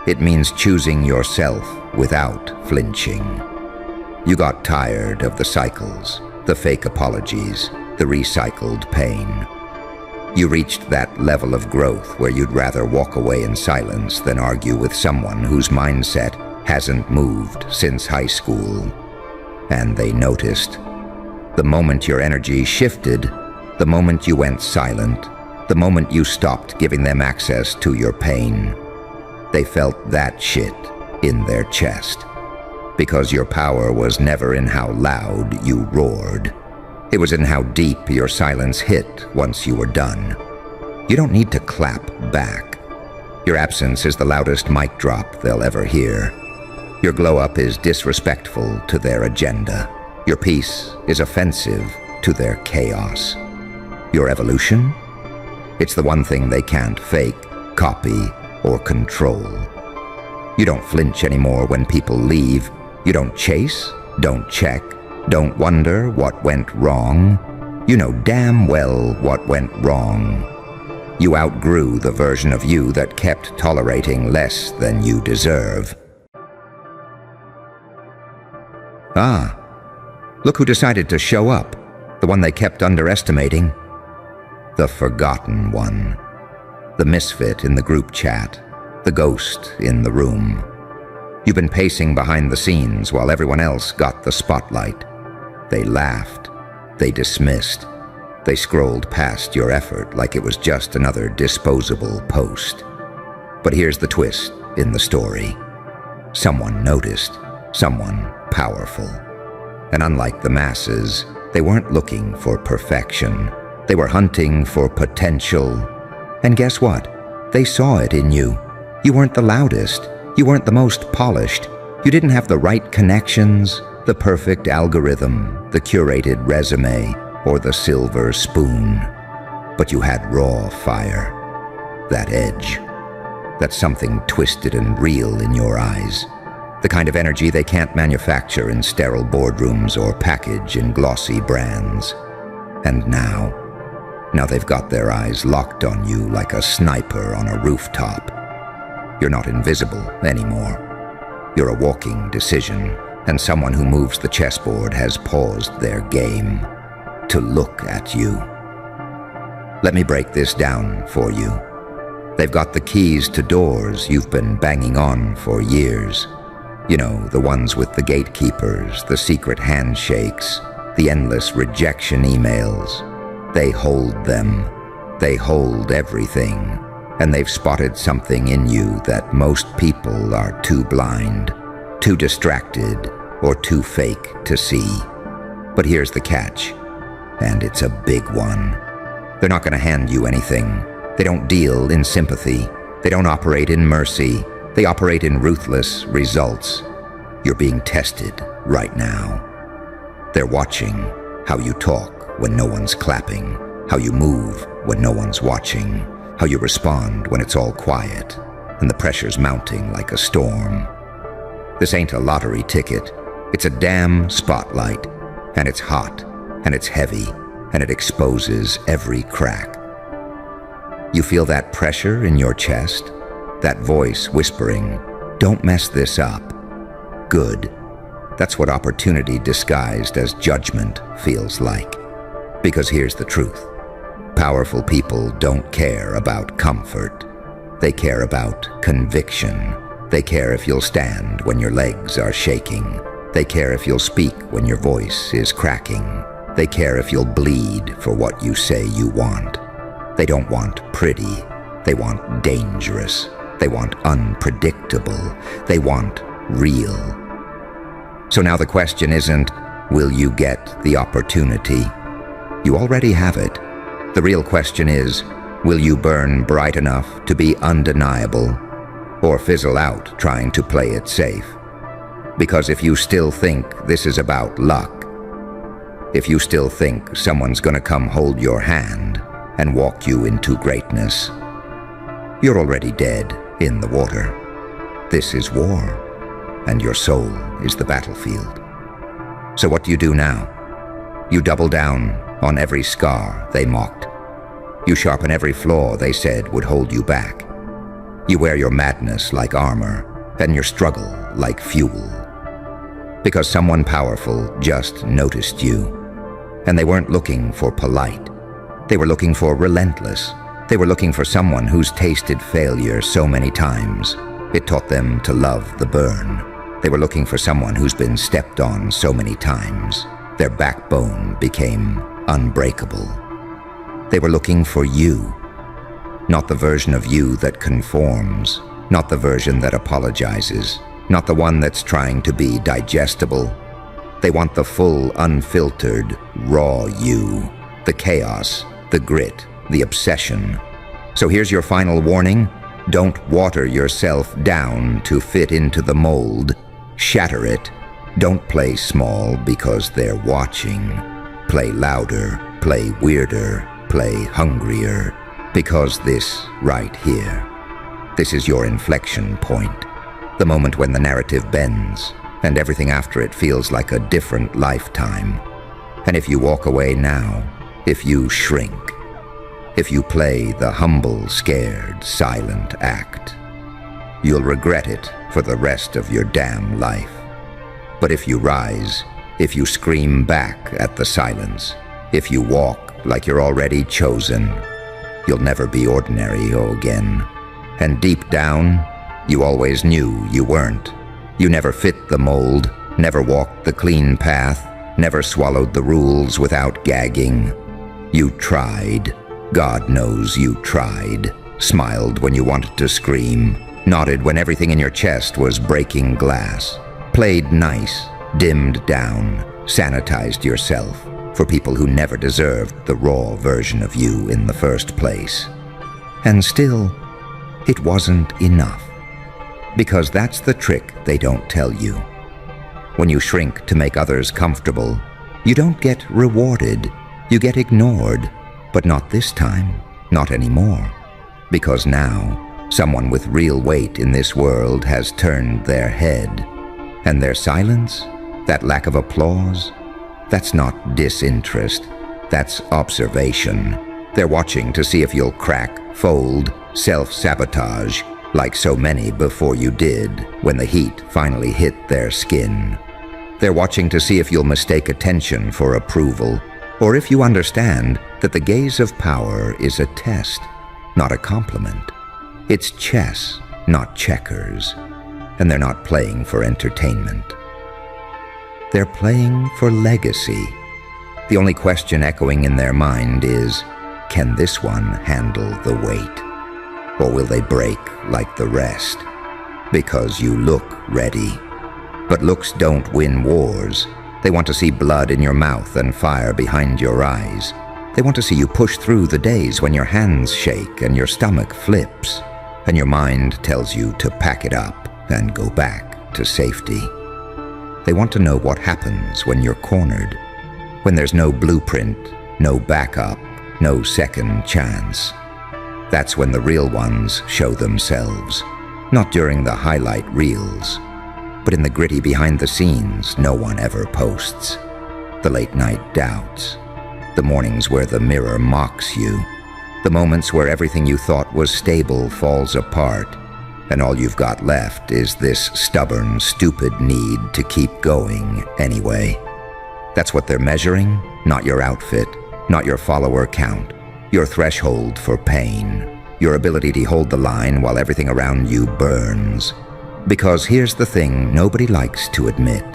It means choosing yourself without flinching. You got tired of the cycles, the fake apologies, the recycled pain. You reached that level of growth where you'd rather walk away in silence than argue with someone whose mindset hasn't moved since high school. And they noticed. The moment your energy shifted, the moment you went silent, the moment you stopped giving them access to your pain, they felt that shit in their chest. Because your power was never in how loud you roared. It was in how deep your silence hit once you were done. You don't need to clap back. Your absence is the loudest mic drop they'll ever hear. Your glow-up is disrespectful to their agenda. Your peace is offensive to their chaos. Your evolution? It's the one thing they can't fake, copy, or control. You don't flinch anymore when people leave. You don't chase, don't check, don't wonder what went wrong. You know damn well what went wrong. You outgrew the version of you that kept tolerating less than you deserve. Ah, look who decided to show up, the one they kept underestimating. The forgotten one. The misfit in the group chat. The ghost in the room. You've been pacing behind the scenes while everyone else got the spotlight. They laughed. They dismissed. They scrolled past your effort like it was just another disposable post. But here's the twist in the story. Someone noticed. Someone powerful. And unlike the masses, they weren't looking for perfection. They were hunting for potential. And guess what? They saw it in you. You weren't the loudest. You weren't the most polished. You didn't have the right connections, the perfect algorithm, the curated resume, or the silver spoon. But you had raw fire. That edge. That something twisted and real in your eyes. The kind of energy they can't manufacture in sterile boardrooms or package in glossy brands. And now they've got their eyes locked on you like a sniper on a rooftop. You're not invisible anymore. You're a walking decision, and someone who moves the chessboard has paused their game to look at you. Let me break this down for you. They've got the keys to doors you've been banging on for years. You know, the ones with the gatekeepers, the secret handshakes, the endless rejection emails. They hold them. They hold everything. And they've spotted something in you that most people are too blind, too distracted, or too fake to see. But here's the catch, and it's a big one. They're not going to hand you anything. They don't deal in sympathy. They don't operate in mercy. They operate in ruthless results. You're being tested right now. They're watching how you talk when no one's clapping, how you move when no one's watching, how you respond when it's all quiet, and the pressure's mounting like a storm. This ain't a lottery ticket. It's a damn spotlight, and it's hot, and it's heavy, and it exposes every crack. You feel that pressure in your chest? That voice whispering, "Don't mess this up." Good. That's what opportunity disguised as judgment feels like. Because here's the truth. Powerful people don't care about comfort. They care about conviction. They care if you'll stand when your legs are shaking. They care if you'll speak when your voice is cracking. They care if you'll bleed for what you say you want. They don't want pretty. They want dangerous. They want unpredictable. They want real. So now the question isn't, will you get the opportunity? You already have it. The real question is, will you burn bright enough to be undeniable, or fizzle out trying to play it safe? Because if you still think this is about luck, if you still think someone's gonna come hold your hand and walk you into greatness, you're already dead in the water. This is war, and your soul is the battlefield. So what do you do now? You double down on every scar they mocked. You sharpen every flaw they said would hold you back. You wear your madness like armor, and your struggle like fuel. Because someone powerful just noticed you. And they weren't looking for polite. They were looking for relentless. They were looking for someone who's tasted failure so many times, it taught them to love the burn. They were looking for someone who's been stepped on so many times, their backbone became unbreakable. They were looking for you. Not the version of you that conforms, not the version that apologizes, not the one that's trying to be digestible. They want the full, unfiltered, raw you, the chaos, the grit, the obsession. So here's your final warning. Don't water yourself down to fit into the mold. Shatter it. Don't play small because they're watching. Play louder, play weirder, play hungrier. Because this right here, this is your inflection point. The moment when the narrative bends, and everything after it feels like a different lifetime. And if you walk away now, if you shrink, if you play the humble, scared, silent act, you'll regret it for the rest of your damn life. But if you rise, if you scream back at the silence, if you walk like you're already chosen, you'll never be ordinary again. And deep down, you always knew you weren't. You never fit the mold, never walked the clean path, never swallowed the rules without gagging. You tried. God knows you tried. Smiled when you wanted to scream. Nodded when everything in your chest was breaking glass. Played nice. Dimmed down. Sanitized yourself for people who never deserved the raw version of you in the first place. And still, it wasn't enough. Because that's the trick they don't tell you. When you shrink to make others comfortable, you don't get rewarded. You get ignored. But not this time, not anymore. Because now, someone with real weight in this world has turned their head. And their silence, that lack of applause, that's not disinterest, that's observation. They're watching to see if you'll crack, fold, self-sabotage, like so many before you did when the heat finally hit their skin. They're watching to see if you'll mistake attention for approval, or if you understand that the gaze of power is a test, not a compliment. It's chess, not checkers, and they're not playing for entertainment. They're playing for legacy. The only question echoing in their mind is, can this one handle the weight? Or will they break like the rest? Because you look ready. But looks don't win wars. They want to see blood in your mouth and fire behind your eyes. They want to see you push through the days when your hands shake and your stomach flips, and your mind tells you to pack it up and go back to safety. They want to know what happens when you're cornered, when there's no blueprint, no backup, no second chance. That's when the real ones show themselves, not during the highlight reels, but in the gritty behind the scenes no one ever posts. The late night doubts, the mornings where the mirror mocks you, the moments where everything you thought was stable falls apart, and all you've got left is this stubborn, stupid need to keep going anyway. That's what they're measuring, not your outfit, not your follower count. Your threshold for pain, your ability to hold the line while everything around you burns. Because here's the thing nobody likes to admit.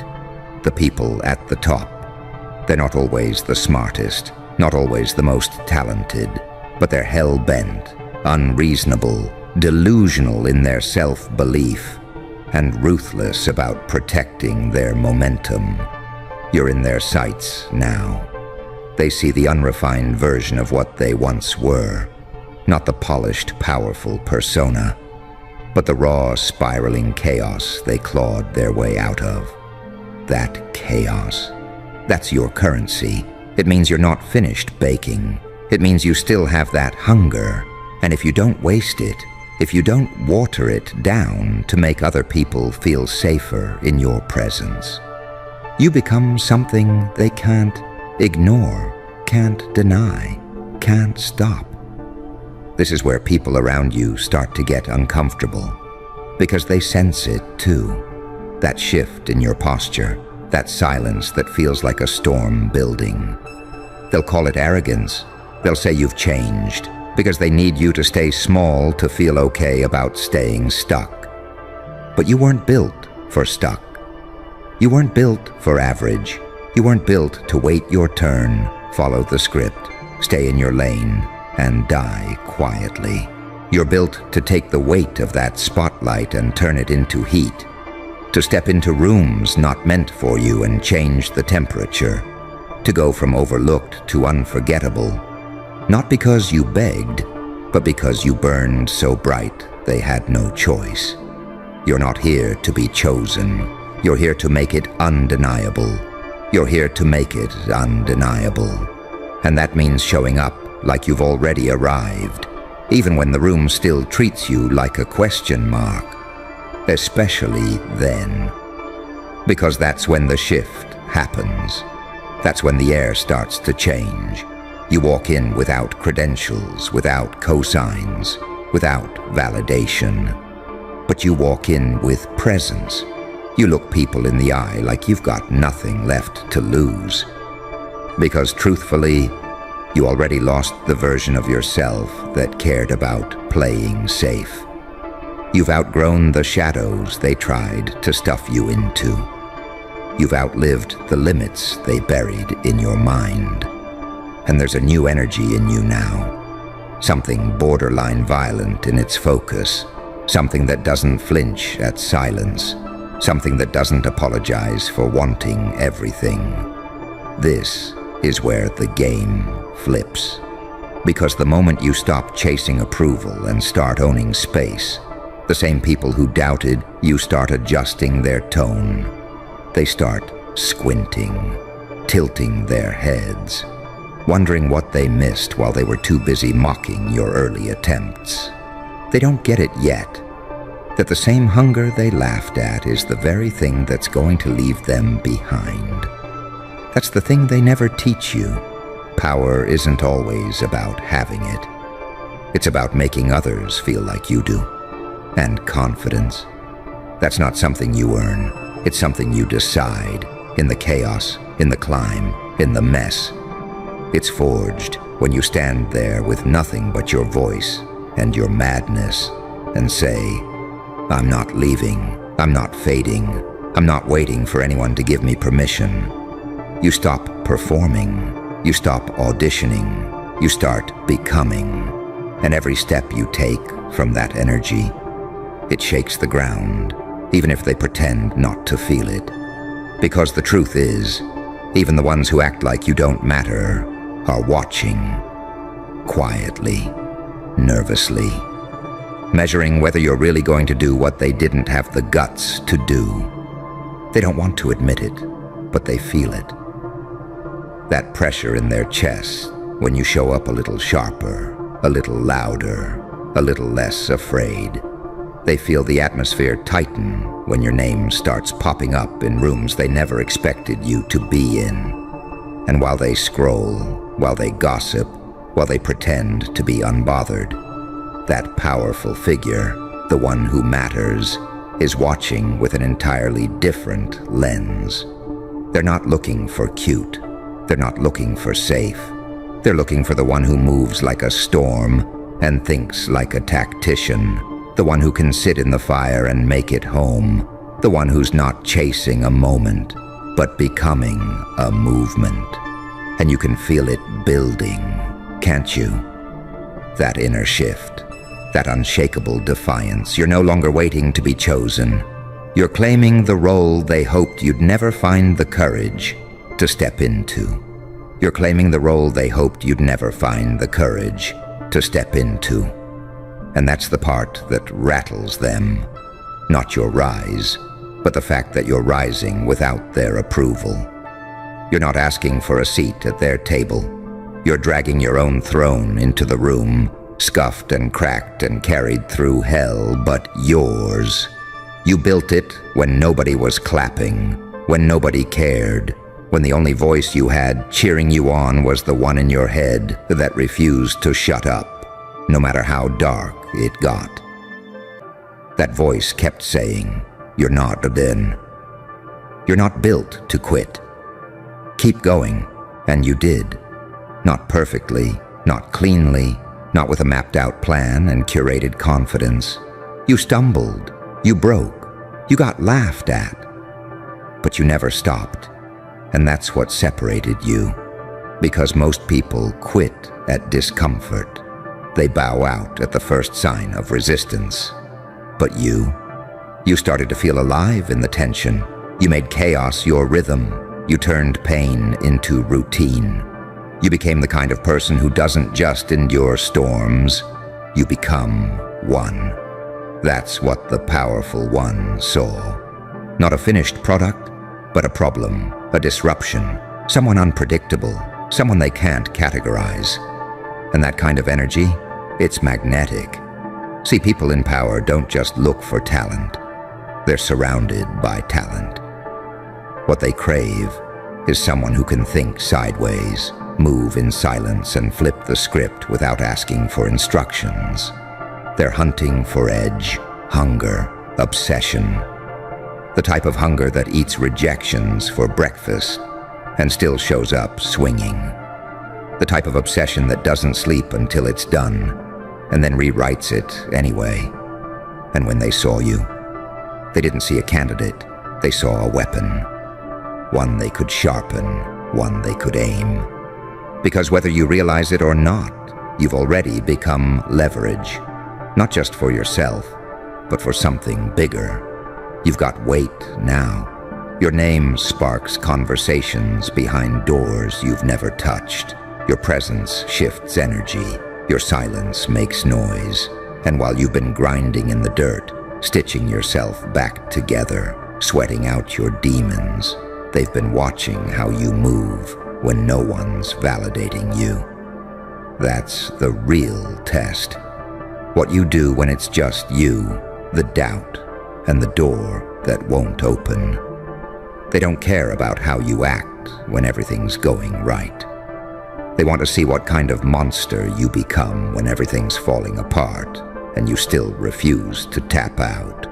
The people at the top, they're not always the smartest, not always the most talented, but they're hell-bent, unreasonable, delusional in their self-belief, and ruthless about protecting their momentum. You're in their sights now. They see the unrefined version of what they once were, not the polished, powerful persona, but the raw, spiraling chaos they clawed their way out of. That chaos. That's your currency. It means you're not finished baking. It means you still have that hunger, and if you don't waste it, if you don't water it down to make other people feel safer in your presence, you become something they can't ignore, can't deny, can't stop. This is where people around you start to get uncomfortable, because they sense it too. That shift in your posture, that silence that feels like a storm building. They'll call it arrogance. They'll say you've changed, because they need you to stay small to feel okay about staying stuck. But you weren't built for stuck. You weren't built for average. You weren't built to wait your turn, follow the script, stay in your lane, and die quietly. You're built to take the weight of that spotlight and turn it into heat, to step into rooms not meant for you and change the temperature, to go from overlooked to unforgettable, not because you begged, but because you burned so bright they had no choice. You're not here to be chosen. You're here to make it undeniable. You're here to make it undeniable. And that means showing up like you've already arrived, even when the room still treats you like a question mark. Especially then. Because that's when the shift happens. That's when the air starts to change. You walk in without credentials, without cosigns, without validation. But you walk in with presence. You look people in the eye like you've got nothing left to lose. Because truthfully, you already lost the version of yourself that cared about playing safe. You've outgrown the shadows they tried to stuff you into. You've outlived the limits they buried in your mind. And there's a new energy in you now. Something borderline violent in its focus. Something that doesn't flinch at silence. Something that doesn't apologize for wanting everything. This is where the game flips. Because the moment you stop chasing approval and start owning space, the same people who doubted you start adjusting their tone. They start squinting, tilting their heads, wondering what they missed while they were too busy mocking your early attempts. They don't get it yet, that the same hunger they laughed at is the very thing that's going to leave them behind. That's the thing they never teach you. Power isn't always about having it. It's about making others feel like you do. And confidence. That's not something you earn. It's something you decide, in the chaos, in the climb, in the mess. It's forged when you stand there with nothing but your voice and your madness and say, I'm not leaving, I'm not fading, I'm not waiting for anyone to give me permission. You stop performing, you stop auditioning, you start becoming. And every step you take from that energy, it shakes the ground, even if they pretend not to feel it. Because the truth is, even the ones who act like you don't matter are watching, quietly, nervously, measuring whether you're really going to do what they didn't have the guts to do. They don't want to admit it, but they feel it. That pressure in their chest when you show up a little sharper, a little louder, a little less afraid. They feel the atmosphere tighten when your name starts popping up in rooms they never expected you to be in. And while they scroll, while they gossip, while they pretend to be unbothered, that powerful figure, the one who matters, is watching with an entirely different lens. They're not looking for cute. They're not looking for safe. They're looking for the one who moves like a storm and thinks like a tactician. The one who can sit in the fire and make it home. The one who's not chasing a moment, but becoming a movement. And you can feel it building, can't you? That inner shift, that unshakable defiance. You're no longer waiting to be chosen. You're claiming the role they hoped you'd never find the courage to step into. You're claiming the role they hoped you'd never find the courage to step into. And that's the part that rattles them. Not your rise, but the fact that you're rising without their approval. You're not asking for a seat at their table. You're dragging your own throne into the room scuffed and cracked and carried through hell, but yours. You built it when nobody was clapping, when nobody cared, when the only voice you had cheering you on was the one in your head that refused to shut up, no matter how dark it got. That voice kept saying, "You're not done. You're not built to quit. Keep going," and you did. Not perfectly, not cleanly, not with a mapped-out plan and curated confidence. You stumbled, you broke, you got laughed at. But you never stopped, and that's what separated you. Because most people quit at discomfort. They bow out at the first sign of resistance. But you started to feel alive in the tension. You made chaos your rhythm. You turned pain into routine. You became the kind of person who doesn't just endure storms. You become one. That's what the powerful one saw. Not a finished product, but a problem, a disruption, someone unpredictable, someone they can't categorize. And that kind of energy, it's magnetic. See, people in power don't just look for talent. They're surrounded by talent. What they crave is someone who can think sideways, move in silence, and flip the script without asking for instructions. They're hunting for edge, hunger, obsession. The type of hunger that eats rejections for breakfast and still shows up swinging. The type of obsession that doesn't sleep until it's done and then rewrites it anyway. And when they saw you, they didn't see a candidate, they saw a weapon. One they could sharpen, one they could aim. Because whether you realize it or not, you've already become leverage. Not just for yourself, but for something bigger. You've got weight now. Your name sparks conversations behind doors you've never touched. Your presence shifts energy. Your silence makes noise. And while you've been grinding in the dirt, stitching yourself back together, sweating out your demons, they've been watching how you move when no one's validating you. That's the real test. What you do when it's just you, the doubt, and the door that won't open. They don't care about how you act when everything's going right. They want to see what kind of monster you become when everything's falling apart and you still refuse to tap out.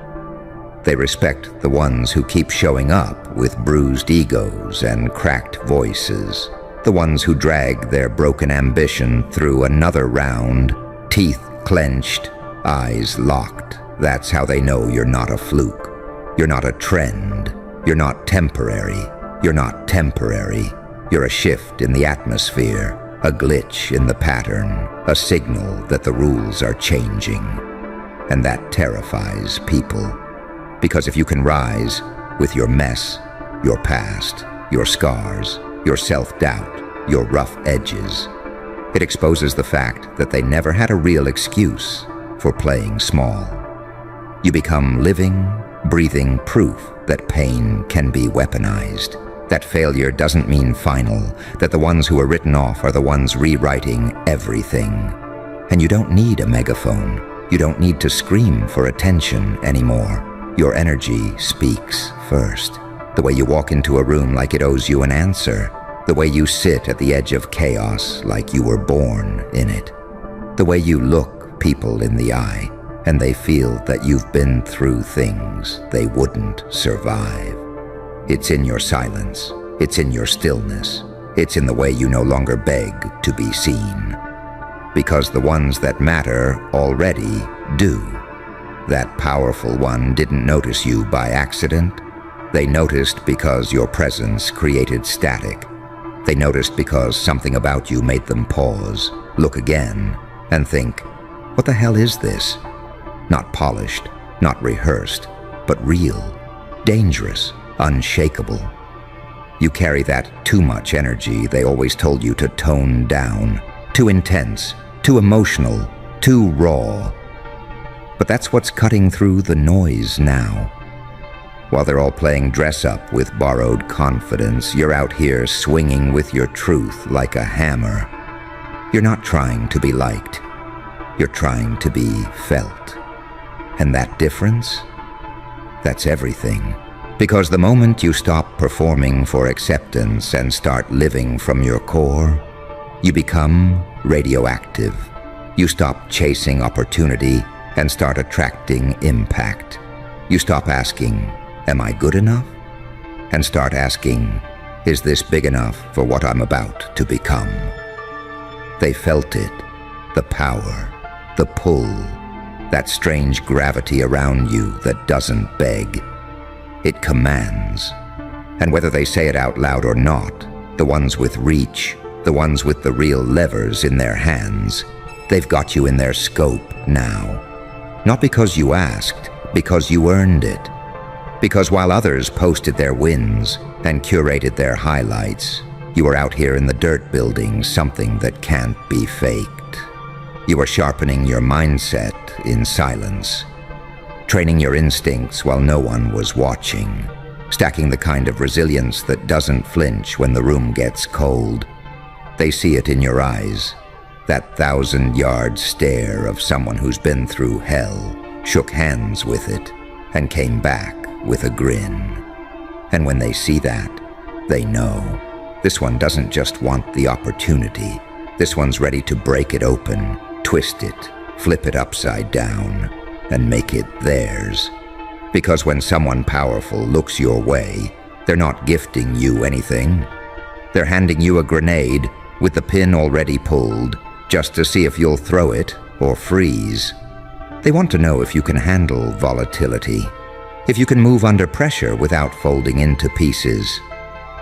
They respect the ones who keep showing up with bruised egos and cracked voices, the ones who drag their broken ambition through another round, teeth clenched, eyes locked. That's how they know you're not a fluke. You're not a trend. You're not temporary. You're not temporary. You're a shift in the atmosphere, a glitch in the pattern, a signal that the rules are changing. And that terrifies people. Because if you can rise with your mess, your past, your scars, your self-doubt, your rough edges, it exposes the fact that they never had a real excuse for playing small. You become living, breathing proof that pain can be weaponized, that failure doesn't mean final, that the ones who are written off are the ones rewriting everything. And you don't need a megaphone. You don't need to scream for attention anymore. Your energy speaks first. The way you walk into a room like it owes you an answer. The way you sit at the edge of chaos like you were born in it. The way you look people in the eye and they feel that you've been through things they wouldn't survive. It's in your silence. It's in your stillness. It's in the way you no longer beg to be seen. Because the ones that matter already do. That powerful one didn't notice you by accident. They noticed because your presence created static. They noticed because something about you made them pause, look again, and think, what the hell is this? Not polished, not rehearsed, but real, dangerous, unshakable. You carry that too much energy they always told you to tone down, too intense, too emotional, too raw. But that's what's cutting through the noise now. While they're all playing dress-up with borrowed confidence, you're out here swinging with your truth like a hammer. You're not trying to be liked. You're trying to be felt. And that difference? That's everything. Because the moment you stop performing for acceptance and start living from your core, you become radioactive. You stop chasing opportunity and start attracting impact. You stop asking, am I good enough? And start asking, is this big enough for what I'm about to become? They felt it, the power, the pull, that strange gravity around you that doesn't beg. It commands. And whether they say it out loud or not, the ones with reach, the ones with the real levers in their hands, they've got you in their scope now. Not because you asked, because you earned it. Because while others posted their wins and curated their highlights, you are out here in the dirt building something that can't be faked. You are sharpening your mindset in silence, training your instincts while no one was watching, stacking the kind of resilience that doesn't flinch when the room gets cold. They see it in your eyes, that 1,000-yard stare of someone who's been through hell, shook hands with it, and came back with a grin. And when they see that, they know this one doesn't just want the opportunity. This one's ready to break it open, twist it, flip it upside down, and make it theirs. Because when someone powerful looks your way, they're not gifting you anything. They're handing you a grenade with the pin already pulled, just to see if you'll throw it or freeze. They want to know if you can handle volatility, if you can move under pressure without folding into pieces,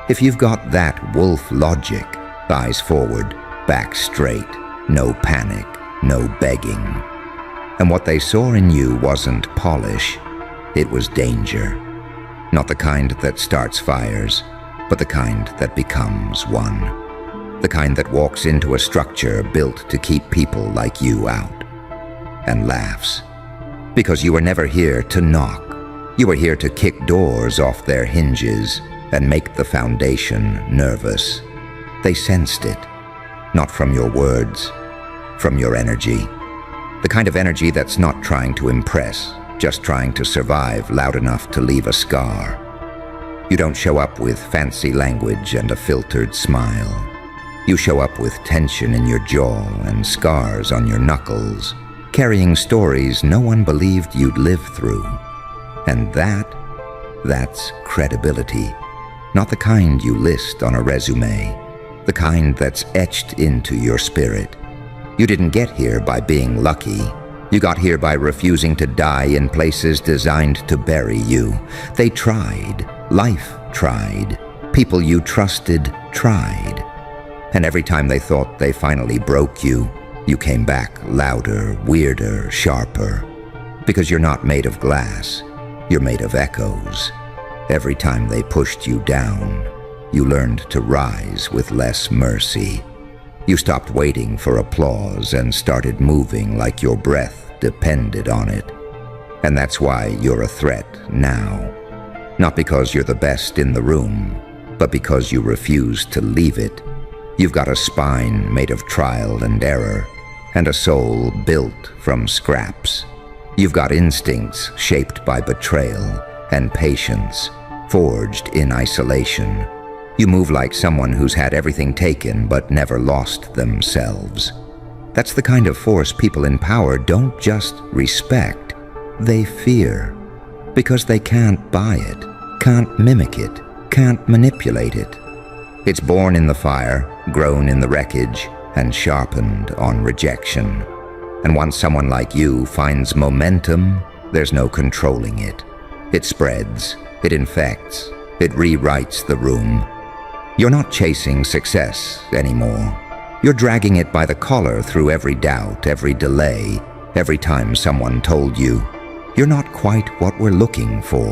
if you've got that wolf logic, eyes forward, back straight, no panic, no begging. And what they saw in you wasn't polish, it was danger. Not the kind that starts fires, but the kind that becomes one. The kind that walks into a structure built to keep people like you out. And laughs. Because you were never here to knock. You were here to kick doors off their hinges and make the foundation nervous. They sensed it. Not from your words, from your energy. The kind of energy that's not trying to impress, just trying to survive loud enough to leave a scar. You don't show up with fancy language and a filtered smile. You show up with tension in your jaw and scars on your knuckles, carrying stories no one believed you'd live through. And that's credibility. Not the kind you list on a resume, the kind that's etched into your spirit. You didn't get here by being lucky. You got here by refusing to die in places designed to bury you. They tried. Life tried. People you trusted tried. And every time they thought they finally broke you, you came back louder, weirder, sharper. Because you're not made of glass. You're made of echoes. Every time they pushed you down, you learned to rise with less mercy. You stopped waiting for applause and started moving like your breath depended on it. And that's why you're a threat now. Not because you're the best in the room, but because you refuse to leave it. You've got a spine made of trial and error, and a soul built from scraps. You've got instincts shaped by betrayal and patience, forged in isolation. You move like someone who's had everything taken but never lost themselves. That's the kind of force people in power don't just respect, they fear. Because they can't buy it, can't mimic it, can't manipulate it. It's born in the fire, grown in the wreckage, and sharpened on rejection. And once someone like you finds momentum, there's no controlling it. It spreads, it infects, it rewrites the room. You're not chasing success anymore. You're dragging it by the collar through every doubt, every delay, every time someone told you, you're not quite what we're looking for.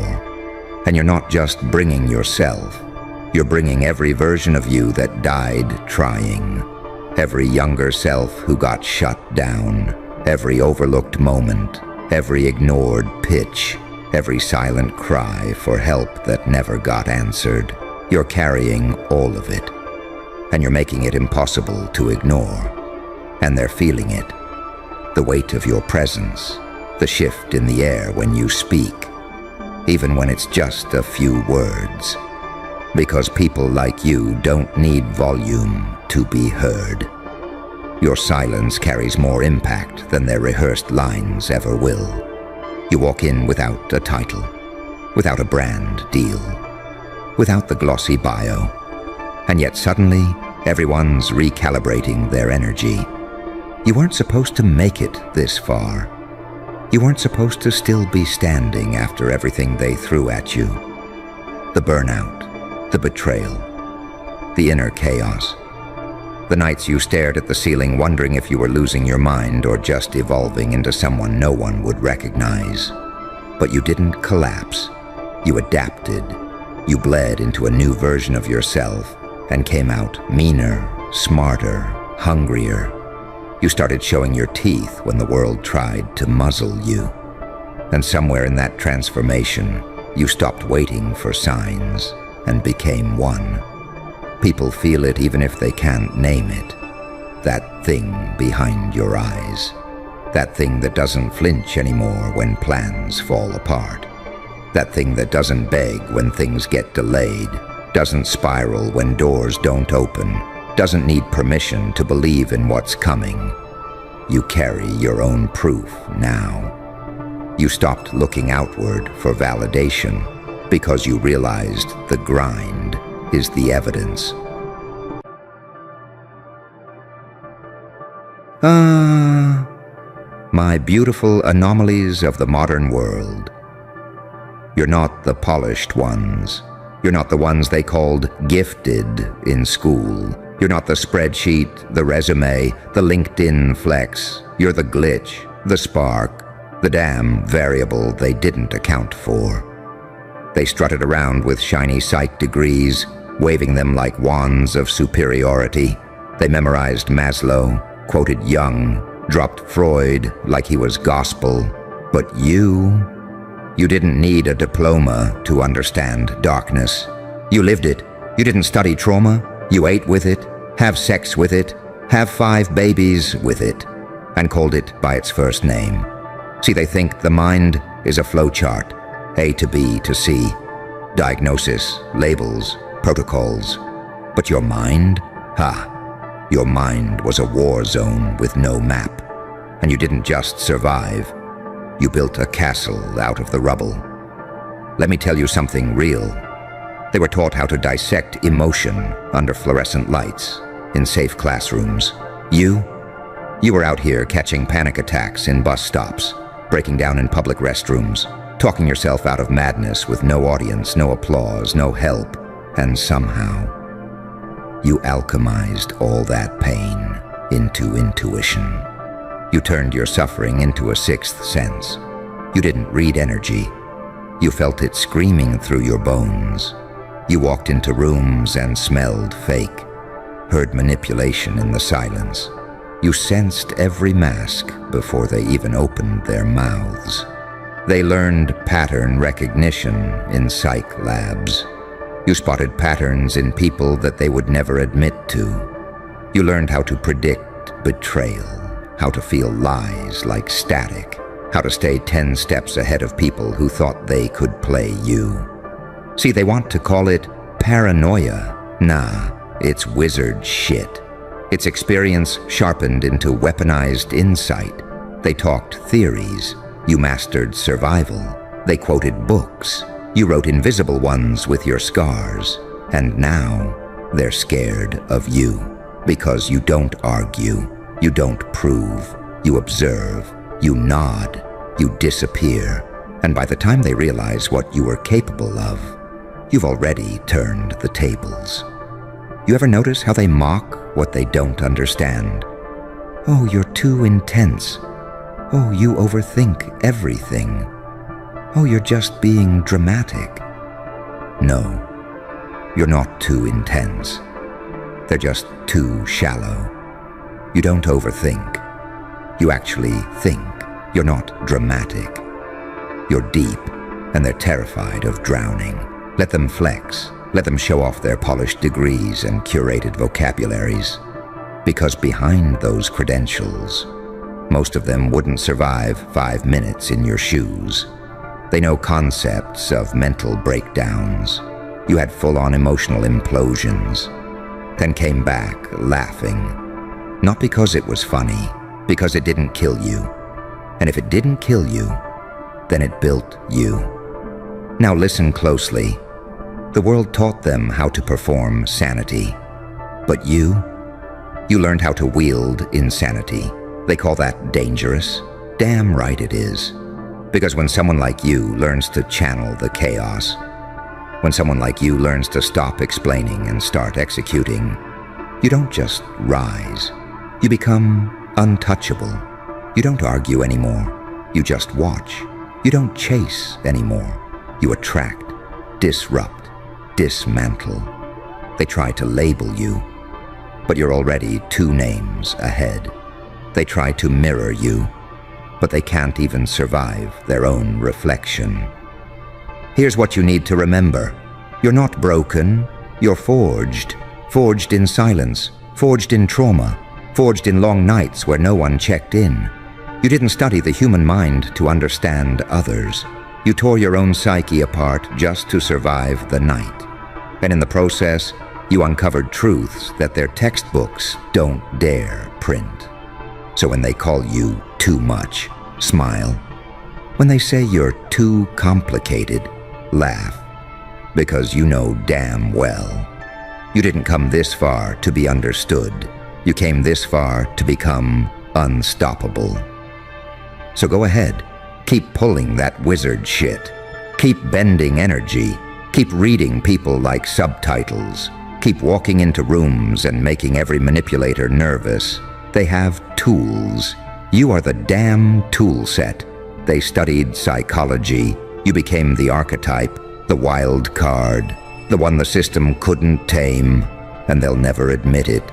And you're not just bringing yourself. You're bringing every version of you that died trying. Every younger self who got shut down. Every overlooked moment. Every ignored pitch. Every silent cry for help that never got answered. You're carrying all of it. And you're making it impossible to ignore. And they're feeling it. The weight of your presence, the shift in the air when you speak, even when it's just a few words. Because people like you don't need volume to be heard. Your silence carries more impact than their rehearsed lines ever will. You walk in without a title, without a brand deal, without the glossy bio, and yet suddenly everyone's recalibrating their energy. You weren't supposed to make it this far. You weren't supposed to still be standing after everything they threw at you. The burnout, the betrayal, the inner chaos. The nights you stared at the ceiling wondering if you were losing your mind or just evolving into someone no one would recognize. But you didn't collapse. You adapted. You bled into a new version of yourself and came out meaner, smarter, hungrier. You started showing your teeth when the world tried to muzzle you. And somewhere in that transformation, you stopped waiting for signs and became one. People feel it even if they can't name it. That thing behind your eyes. That thing that doesn't flinch anymore when plans fall apart. That thing that doesn't beg when things get delayed, doesn't spiral when doors don't open, doesn't need permission to believe in what's coming. You carry your own proof now. You stopped looking outward for validation because you realized the grind is the evidence. My beautiful anomalies of the modern world. You're not the polished ones. You're not the ones they called gifted in school. You're not the spreadsheet, the resume, the LinkedIn flex. You're the glitch, the spark, the damn variable they didn't account for. They strutted around with shiny psych degrees, waving them like wands of superiority. They memorized Maslow, quoted Jung, dropped Freud like he was gospel. But you didn't need a diploma to understand darkness. You lived it. You didn't study trauma. You ate with it, have sex with it, have 5 babies with it, and called it by its first name. See, they think the mind is a flowchart, A to B to C, diagnosis, labels, protocols. But your mind? Your mind was a war zone with no map. And you didn't just survive. You built a castle out of the rubble. Let me tell you something real. They were taught how to dissect emotion under fluorescent lights in safe classrooms. You were out here catching panic attacks in bus stops, breaking down in public restrooms, talking yourself out of madness with no audience, no applause, no help, and somehow you alchemized all that pain into intuition. You turned your suffering into a sixth sense. You didn't read energy. You felt it screaming through your bones. You walked into rooms and smelled fake, heard manipulation in the silence. You sensed every mask before they even opened their mouths. They learned pattern recognition in psych labs. You spotted patterns in people that they would never admit to. You learned how to predict betrayal, how to feel lies like static, how to stay 10 steps ahead of people who thought they could play you. See, they want to call it paranoia. Nah, it's wizard shit. It's experience sharpened into weaponized insight. They talked theories. You mastered survival. They quoted books. You wrote invisible ones with your scars. And now they're scared of you because you don't argue. You don't prove. You observe. You nod. You disappear. And by the time they realize what you were capable of, you've already turned the tables. You ever notice how they mock what they don't understand? Oh, you're too intense. Oh, you overthink everything. Oh, you're just being dramatic. No, you're not too intense. They're just too shallow. You don't overthink. You actually think. You're not dramatic. You're deep, and they're terrified of drowning. Let them flex. Let them show off their polished degrees and curated vocabularies. Because behind those credentials, Most of them wouldn't survive 5 minutes in your shoes. They know concepts of mental breakdowns. You had full-on emotional implosions, then came back laughing. Not because it was funny, because it didn't kill you. And if it didn't kill you, then it built you. Now listen closely. The world taught them how to perform sanity. But you learned how to wield insanity. They call that dangerous. Damn right it is. Because when someone like you learns to channel the chaos, when someone like you learns to stop explaining and start executing, you don't just rise. You become untouchable. You don't argue anymore. You just watch. You don't chase anymore. You attract, disrupt, dismantle. They try to label you, but you're already 2 names ahead. They try to mirror you, but they can't even survive their own reflection. Here's what you need to remember. You're not broken. You're forged. Forged in silence. Forged in trauma. Forged in long nights where no one checked in. You didn't study the human mind to understand others. You tore your own psyche apart just to survive the night. And in the process, you uncovered truths that their textbooks don't dare print. So when they call you too much, smile. When they say you're too complicated, laugh. Because you know damn well, you didn't come this far to be understood. You came this far to become unstoppable. So go ahead, keep pulling that wizard shit. Keep bending energy. Keep reading people like subtitles. Keep walking into rooms and making every manipulator nervous. They have tools. You are the damn tool set. They studied psychology. You became the archetype, the wild card, the one the system couldn't tame, and they'll never admit it.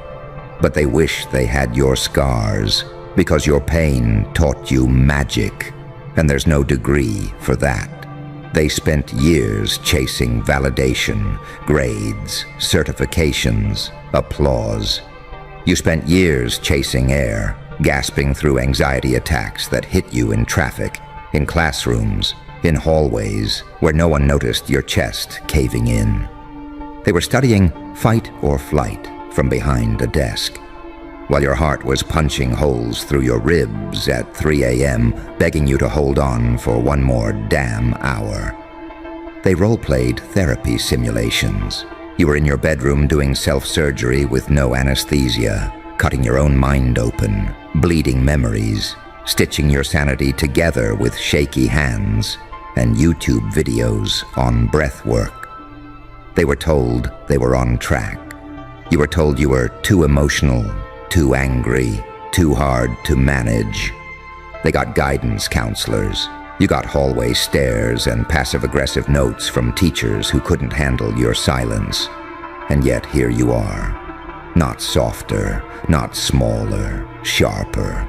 But they wish they had your scars, because your pain taught you magic, and there's no degree for that. They spent years chasing validation, grades, certifications, applause. You spent years chasing air, gasping through anxiety attacks that hit you in traffic, in classrooms, in hallways where no one noticed your chest caving in. They were studying fight or flight from behind a desk, while your heart was punching holes through your ribs at 3 a.m., begging you to hold on for one more damn hour. They role-played therapy simulations. You were in your bedroom doing self-surgery with no anesthesia, cutting your own mind open, bleeding memories, stitching your sanity together with shaky hands, and YouTube videos on breath work. They were told they were on track. You were told you were too emotional, too angry, too hard to manage. They got guidance counselors. You got hallway stares and passive-aggressive notes from teachers who couldn't handle your silence. And yet here you are. Not softer, not smaller, sharper.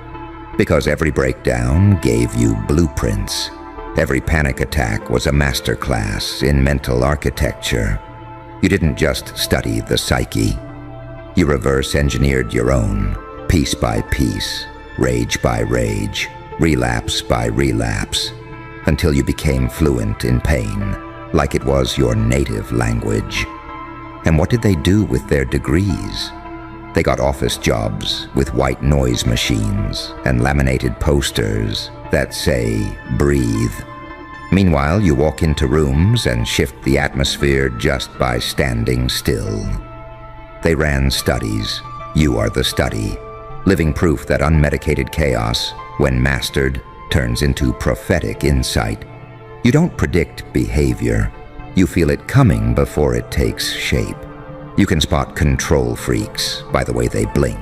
Because every breakdown gave you blueprints. Every panic attack was a masterclass in mental architecture. You didn't just study the psyche. You reverse-engineered your own, piece by piece, rage by rage, relapse by relapse, until you became fluent in pain, like it was your native language. And what did they do with their degrees? They got office jobs with white noise machines and laminated posters that say, breathe. Meanwhile, you walk into rooms and shift the atmosphere just by standing still. They ran studies. You are the study. Living proof that unmedicated chaos, when mastered, turns into prophetic insight. You don't predict behavior. You feel it coming before it takes shape. You can spot control freaks by the way they blink.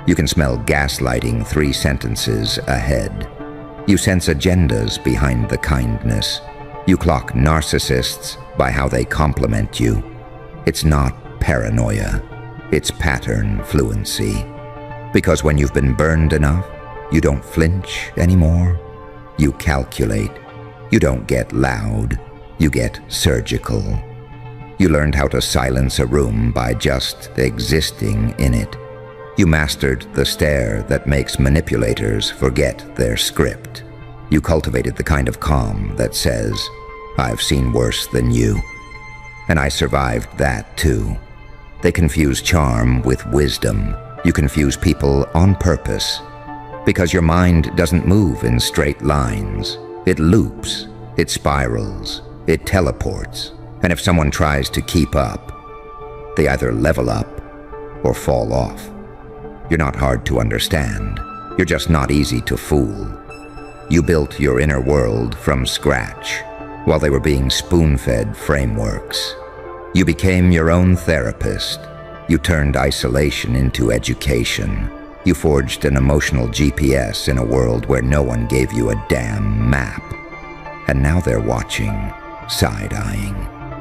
You can smell gaslighting 3 sentences ahead. You sense agendas behind the kindness. You clock narcissists by how they compliment you. It's not paranoia. It's pattern fluency. Because when you've been burned enough, you don't flinch anymore. You calculate. You don't get loud. You get surgical. You learned how to silence a room by just existing in it. You mastered the stare that makes manipulators forget their script. You cultivated the kind of calm that says, "I've seen worse than you." And I survived that too. They confuse charm with wisdom. You confuse people on purpose. Because your mind doesn't move in straight lines. It loops, it spirals, it teleports. And if someone tries to keep up, they either level up or fall off. You're not hard to understand. You're just not easy to fool. You built your inner world from scratch while they were being spoon-fed frameworks. You became your own therapist. You turned isolation into education. You forged an emotional GPS in a world where no one gave you a damn map. And now they're watching, side-eyeing,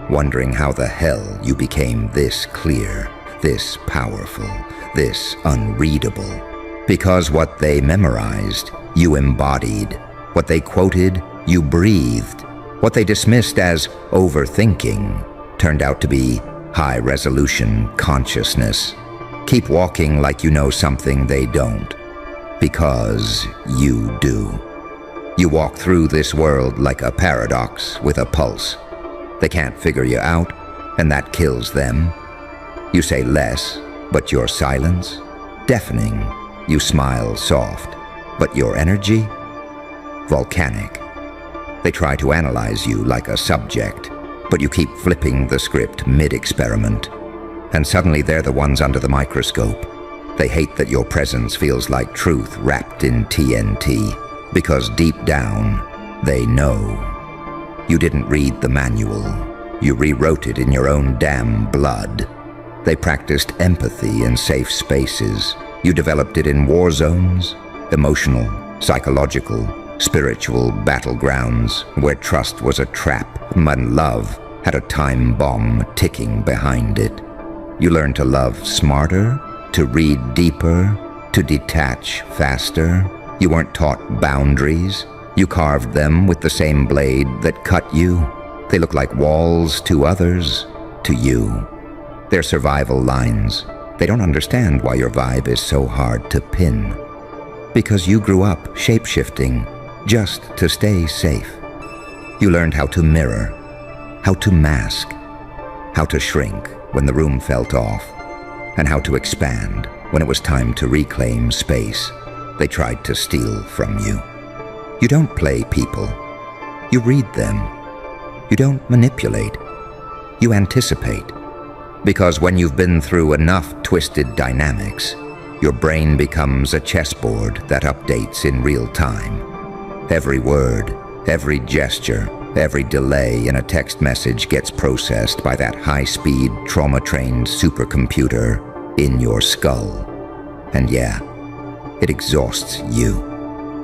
wondering how the hell you became this clear, this powerful, this unreadable. Because what they memorized, you embodied. What they quoted, you breathed. What they dismissed as overthinking turned out to be high-resolution consciousness. Keep walking like you know something they don't, because you do. You walk through this world like a paradox with a pulse. They can't figure you out, and that kills them. You say less, but your silence? Deafening. You smile soft, but your energy? Volcanic. They try to analyze you like a subject, but you keep flipping the script mid-experiment. And suddenly they're the ones under the microscope. They hate that your presence feels like truth wrapped in TNT, because deep down, they know. You didn't read the manual. You rewrote it in your own damn blood. They practiced empathy in safe spaces. You developed it in war zones, emotional, psychological, spiritual battlegrounds where trust was a trap and love had a time bomb ticking behind it. You learned to love smarter, to read deeper, to detach faster. You weren't taught boundaries. You carved them with the same blade that cut you. They look like walls to others, to you. They're survival lines. They don't understand why your vibe is so hard to pin. Because you grew up shape-shifting just to stay safe. You learned how to mirror, how to mask, how to shrink when the room felt off, and how to expand when it was time to reclaim space they tried to steal from you. You don't play people. You read them. You don't manipulate. You anticipate. Because when you've been through enough twisted dynamics, your brain becomes a chessboard that updates in real time. Every word, every gesture, every delay in a text message gets processed by that high-speed, trauma-trained supercomputer in your skull. And yeah, it exhausts you.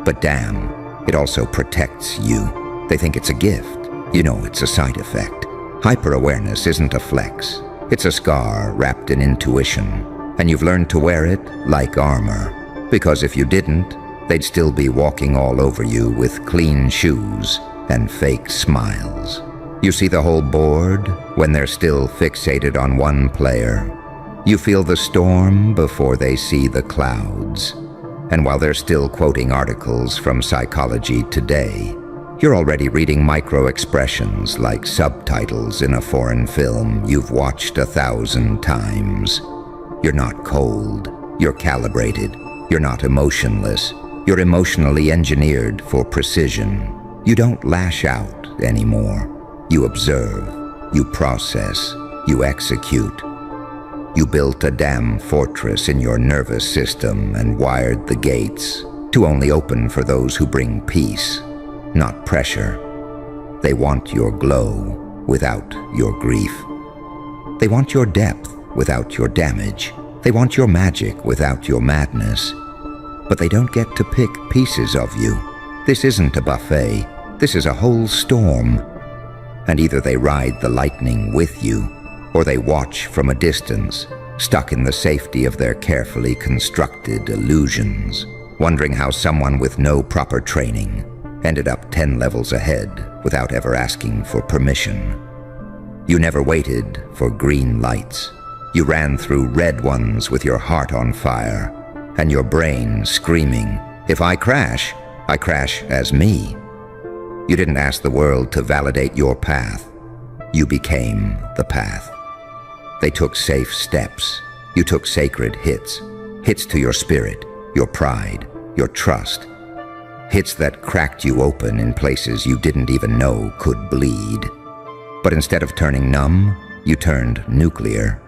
But damn, it also protects you. They think it's a gift. You know it's a side effect. Hyper-awareness isn't a flex. It's a scar wrapped in intuition. And you've learned to wear it like armor. Because if you didn't, they'd still be walking all over you with clean shoes and fake smiles. You see the whole board when they're still fixated on one player. You feel the storm before they see the clouds. And while they're still quoting articles from Psychology Today, you're already reading micro-expressions like subtitles in a foreign film you've watched 1,000 times. You're not cold. You're calibrated. You're not emotionless. You're emotionally engineered for precision. You don't lash out anymore. You observe. You process. You execute. You built a damn fortress in your nervous system and wired the gates to only open for those who bring peace, not pressure. They want your glow without your grief. They want your depth without your damage. They want your magic without your madness. But they don't get to pick pieces of you. This isn't a buffet. This is a whole storm. And either they ride the lightning with you, or they watch from a distance, stuck in the safety of their carefully constructed illusions, wondering how someone with no proper training ended up 10 levels ahead without ever asking for permission. You never waited for green lights. You ran through red ones with your heart on fire, and your brain screaming, "If I crash as me." You didn't ask the world to validate your path. You became the path. They took safe steps. You took sacred hits. Hits to your spirit, your pride, your trust. Hits that cracked you open in places you didn't even know could bleed. But instead of turning numb, you turned nuclear.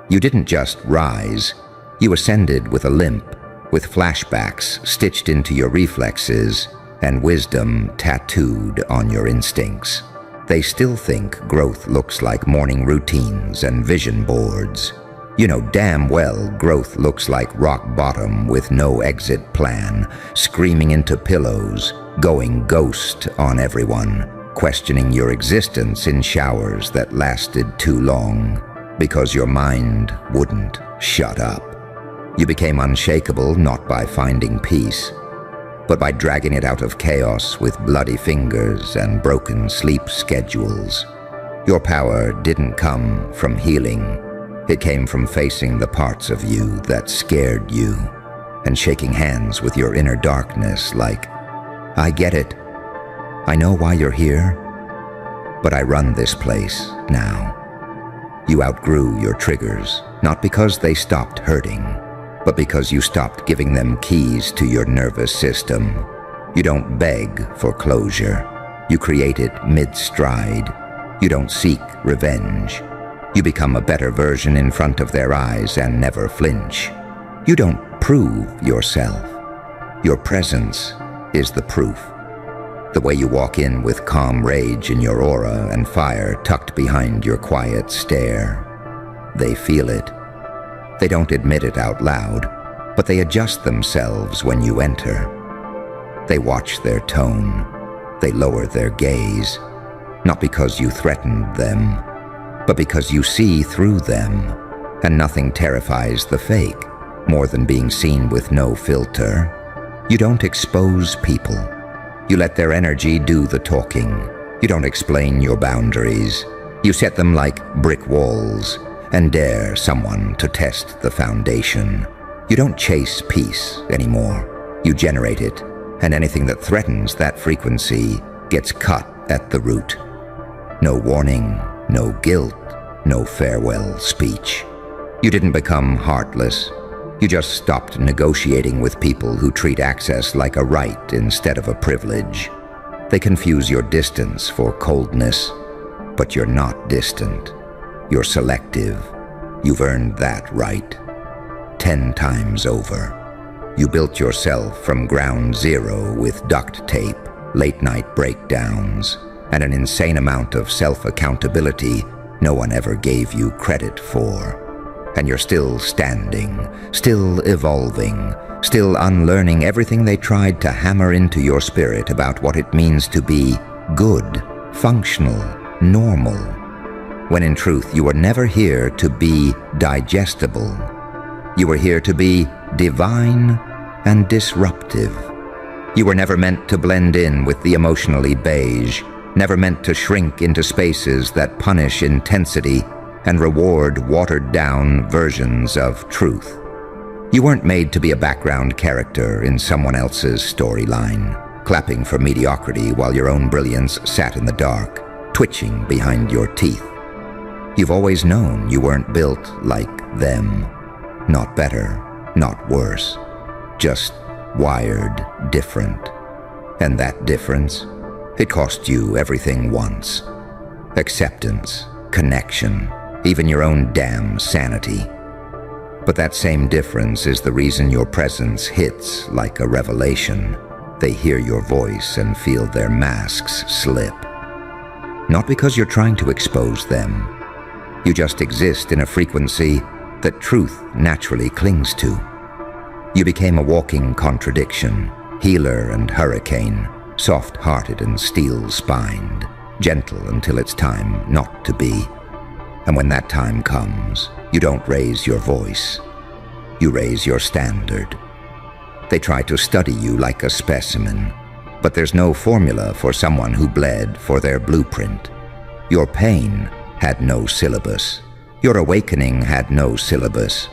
You didn't just rise. You ascended with a limp, with flashbacks stitched into your reflexes and wisdom tattooed on your instincts. They still think growth looks like morning routines and vision boards. You know damn well growth looks like rock bottom with no exit plan, screaming into pillows, going ghost on everyone, questioning your existence in showers that lasted too long because your mind wouldn't shut up. You became unshakable not by finding peace, but by dragging it out of chaos with bloody fingers and broken sleep schedules. Your power didn't come from healing. It came from facing the parts of you that scared you and shaking hands with your inner darkness like, "I get it. I know why you're here, but I run this place now." You outgrew your triggers, not because they stopped hurting, but because you stopped giving them keys to your nervous system. You don't beg for closure. You create it mid-stride. You don't seek revenge. You become a better version in front of their eyes and never flinch. You don't prove yourself. Your presence is the proof. The way you walk in with calm rage in your aura and fire tucked behind your quiet stare. They feel it. They don't admit it out loud, but they adjust themselves when you enter. They watch their tone. They lower their gaze, not because you threatened them, but because you see through them, and nothing terrifies the fake more than being seen with no filter. You don't expose people. You let their energy do the talking. You don't explain your boundaries. You set them like brick walls and dare someone to test the foundation. You don't chase peace anymore. You generate it, and anything that threatens that frequency gets cut at the root. No warning, no guilt, no farewell speech. You didn't become heartless. You just stopped negotiating with people who treat access like a right instead of a privilege. They confuse your distance for coldness, but you're not distant. You're selective. You've earned that right 10 times over. You built yourself from ground zero with duct tape, late-night breakdowns, and an insane amount of self-accountability no one ever gave you credit for. And you're still standing, still evolving, still unlearning everything they tried to hammer into your spirit about what it means to be good, functional, normal. When in truth, you were never here to be digestible. You were here to be divine and disruptive. You were never meant to blend in with the emotionally beige, never meant to shrink into spaces that punish intensity and reward watered-down versions of truth. You weren't made to be a background character in someone else's storyline, clapping for mediocrity while your own brilliance sat in the dark, twitching behind your teeth. You've always known you weren't built like them. Not better, not worse, just wired different. And that difference, it cost you everything once. Acceptance, connection, even your own damn sanity. But that same difference is the reason your presence hits like a revelation. They hear your voice and feel their masks slip. Not because you're trying to expose them. You just exist in a frequency that truth naturally clings to. You became a walking contradiction, healer and hurricane, soft-hearted and steel-spined, gentle until it's time not to be. And when that time comes, you don't raise your voice. You raise your standard. They try to study you like a specimen, but there's no formula for someone who bled for their blueprint. Your pain had no syllabus. Your awakening had no syllabus.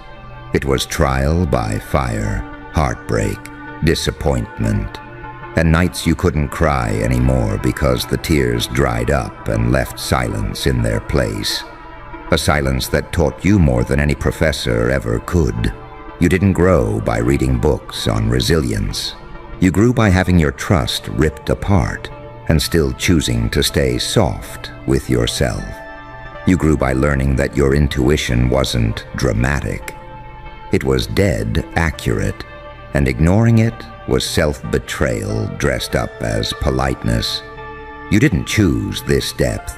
It was trial by fire, heartbreak, disappointment, and nights you couldn't cry anymore because the tears dried up and left silence in their place. A silence that taught you more than any professor ever could. You didn't grow by reading books on resilience. You grew by having your trust ripped apart and still choosing to stay soft with yourself. You grew by learning that your intuition wasn't dramatic. It was dead accurate, and ignoring it was self-betrayal dressed up as politeness. You didn't choose this depth.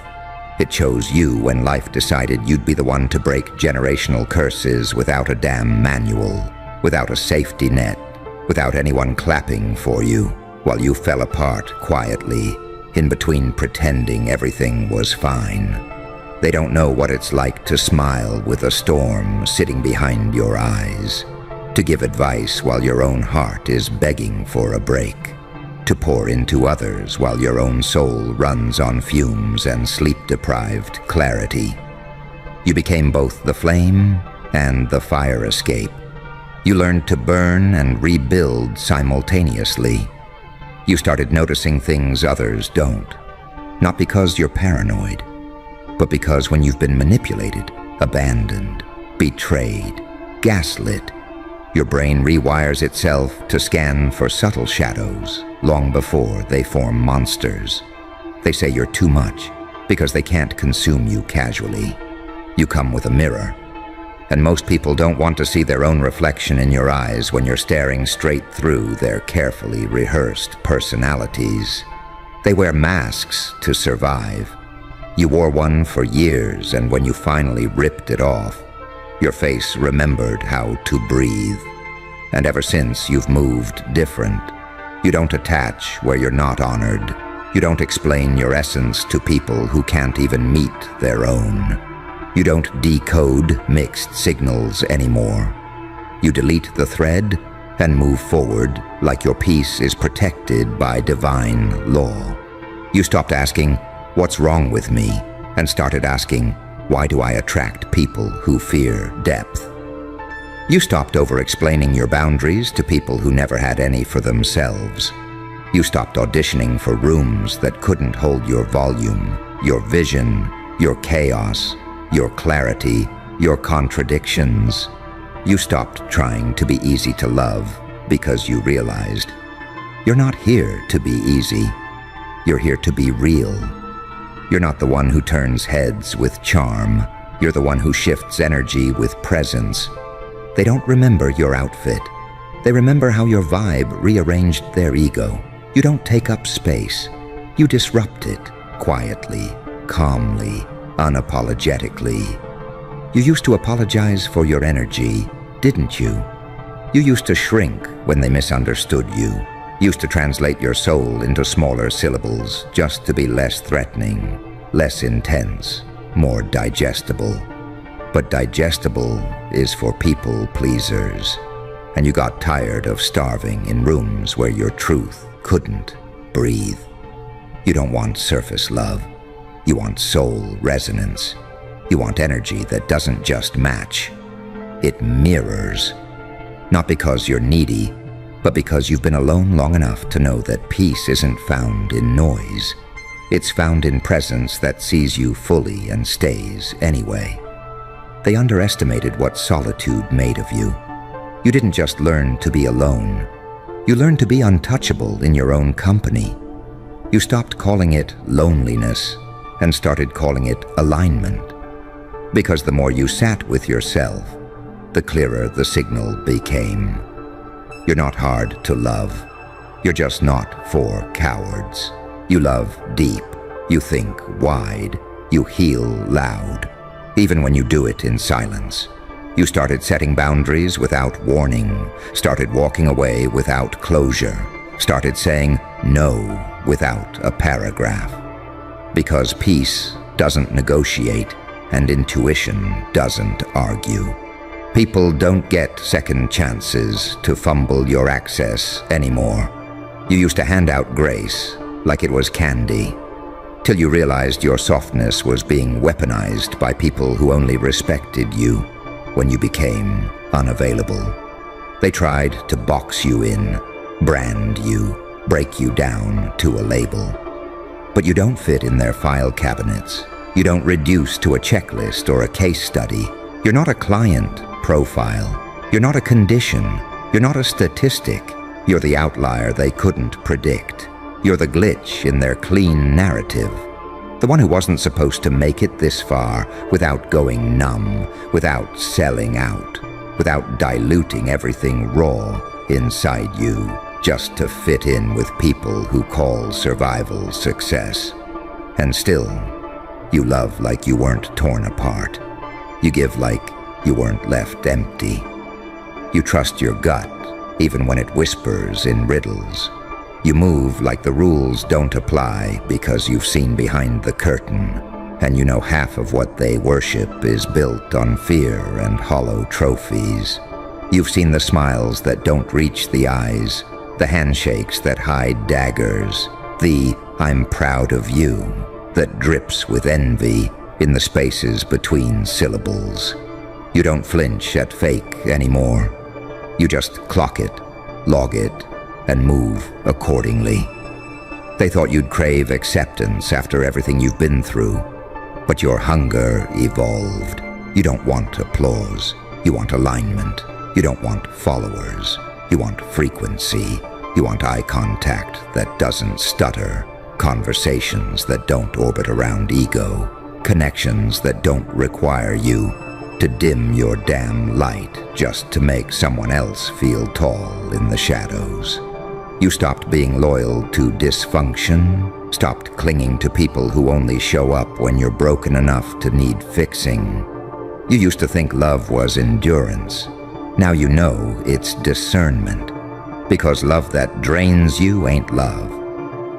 It chose you when life decided you'd be the one to break generational curses without a damn manual, without a safety net, without anyone clapping for you, while you fell apart quietly, in between pretending everything was fine. They don't know what it's like to smile with a storm sitting behind your eyes, to give advice while your own heart is begging for a break, to pour into others while your own soul runs on fumes and sleep-deprived clarity. You became both the flame and the fire escape. You learned to burn and rebuild simultaneously. You started noticing things others don't, not because you're paranoid, but because when you've been manipulated, abandoned, betrayed, gaslit, your brain rewires itself to scan for subtle shadows long before they form monsters. They say you're too much because they can't consume you casually. You come with a mirror, and most people don't want to see their own reflection in your eyes when you're staring straight through their carefully rehearsed personalities. They wear masks to survive. You wore one for years, and when you finally ripped it off, your face remembered how to breathe. And ever since, you've moved different. You don't attach where you're not honored. You don't explain your essence to people who can't even meet their own. You don't decode mixed signals anymore. You delete the thread and move forward like your peace is protected by divine law. You stopped asking, "What's wrong with me?" and started asking, "Why do I attract people who fear depth?" You stopped over-explaining your boundaries to people who never had any for themselves. You stopped auditioning for rooms that couldn't hold your volume, your vision, your chaos, your clarity, your contradictions. You stopped trying to be easy to love because you realized you're not here to be easy. You're here to be real. You're not the one who turns heads with charm. You're the one who shifts energy with presence. They don't remember your outfit. They remember how your vibe rearranged their ego. You don't take up space. You disrupt it quietly, calmly, unapologetically. You used to apologize for your energy, didn't you? You used to shrink when they misunderstood you. Used to translate your soul into smaller syllables just to be less threatening, less intense, more digestible. But digestible is for people pleasers, and you got tired of starving in rooms where your truth couldn't breathe. You don't want surface love. You want soul resonance. You want energy that doesn't just match. It mirrors. Not because you're needy, but because you've been alone long enough to know that peace isn't found in noise. It's found in presence that sees you fully and stays anyway. They underestimated what solitude made of you. You didn't just learn to be alone. You learned to be untouchable in your own company. You stopped calling it loneliness and started calling it alignment. Because the more you sat with yourself, the clearer the signal became. You're not hard to love. You're just not for cowards. You love deep. You think wide. You heal loud. Even when you do it in silence. You started setting boundaries without warning, started walking away without closure, started saying no without a paragraph. Because peace doesn't negotiate and intuition doesn't argue. People don't get second chances to fumble your access anymore. You used to hand out grace like it was candy. till you realized your softness was being weaponized by people who only respected you when you became unavailable. They tried to box you in, brand you, break you down to a label. But you don't fit in their file cabinets. You don't reduce to a checklist or a case study. You're not a client profile. You're not a condition. You're not a statistic. You're the outlier they couldn't predict. You're the glitch in their clean narrative. The one who wasn't supposed to make it this far without going numb, without selling out, without diluting everything raw inside you just to fit in with people who call survival success. And still, you love like you weren't torn apart. You give like you weren't left empty. You trust your gut, even when it whispers in riddles. You move like the rules don't apply because you've seen behind the curtain, and you know half of what they worship is built on fear and hollow trophies. You've seen the smiles that don't reach the eyes, the handshakes that hide daggers, the "I'm proud of you" that drips with envy in the spaces between syllables. You don't flinch at fake anymore. You just clock it, log it, and move accordingly. They thought you'd crave acceptance after everything you've been through, but your hunger evolved. You don't want applause. You want alignment. You don't want followers. You want frequency. You want eye contact that doesn't stutter, conversations that don't orbit around ego, connections that don't require you to dim your damn light just to make someone else feel tall in the shadows. You stopped being loyal to dysfunction, stopped clinging to people who only show up when you're broken enough to need fixing. You used to think love was endurance. Now you know it's discernment. Because love that drains you ain't love.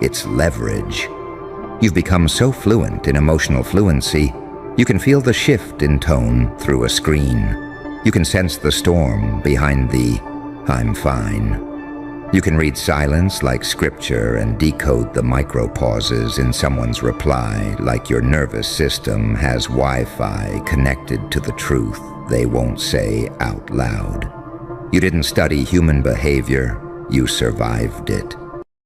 It's leverage. You've become so fluent in emotional fluency, you can feel the shift in tone through a screen. You can sense the storm behind the "I'm fine." You can read silence like scripture and decode the micro-pauses in someone's reply like your nervous system has Wi-Fi connected to the truth they won't say out loud. You didn't study human behavior, you survived it.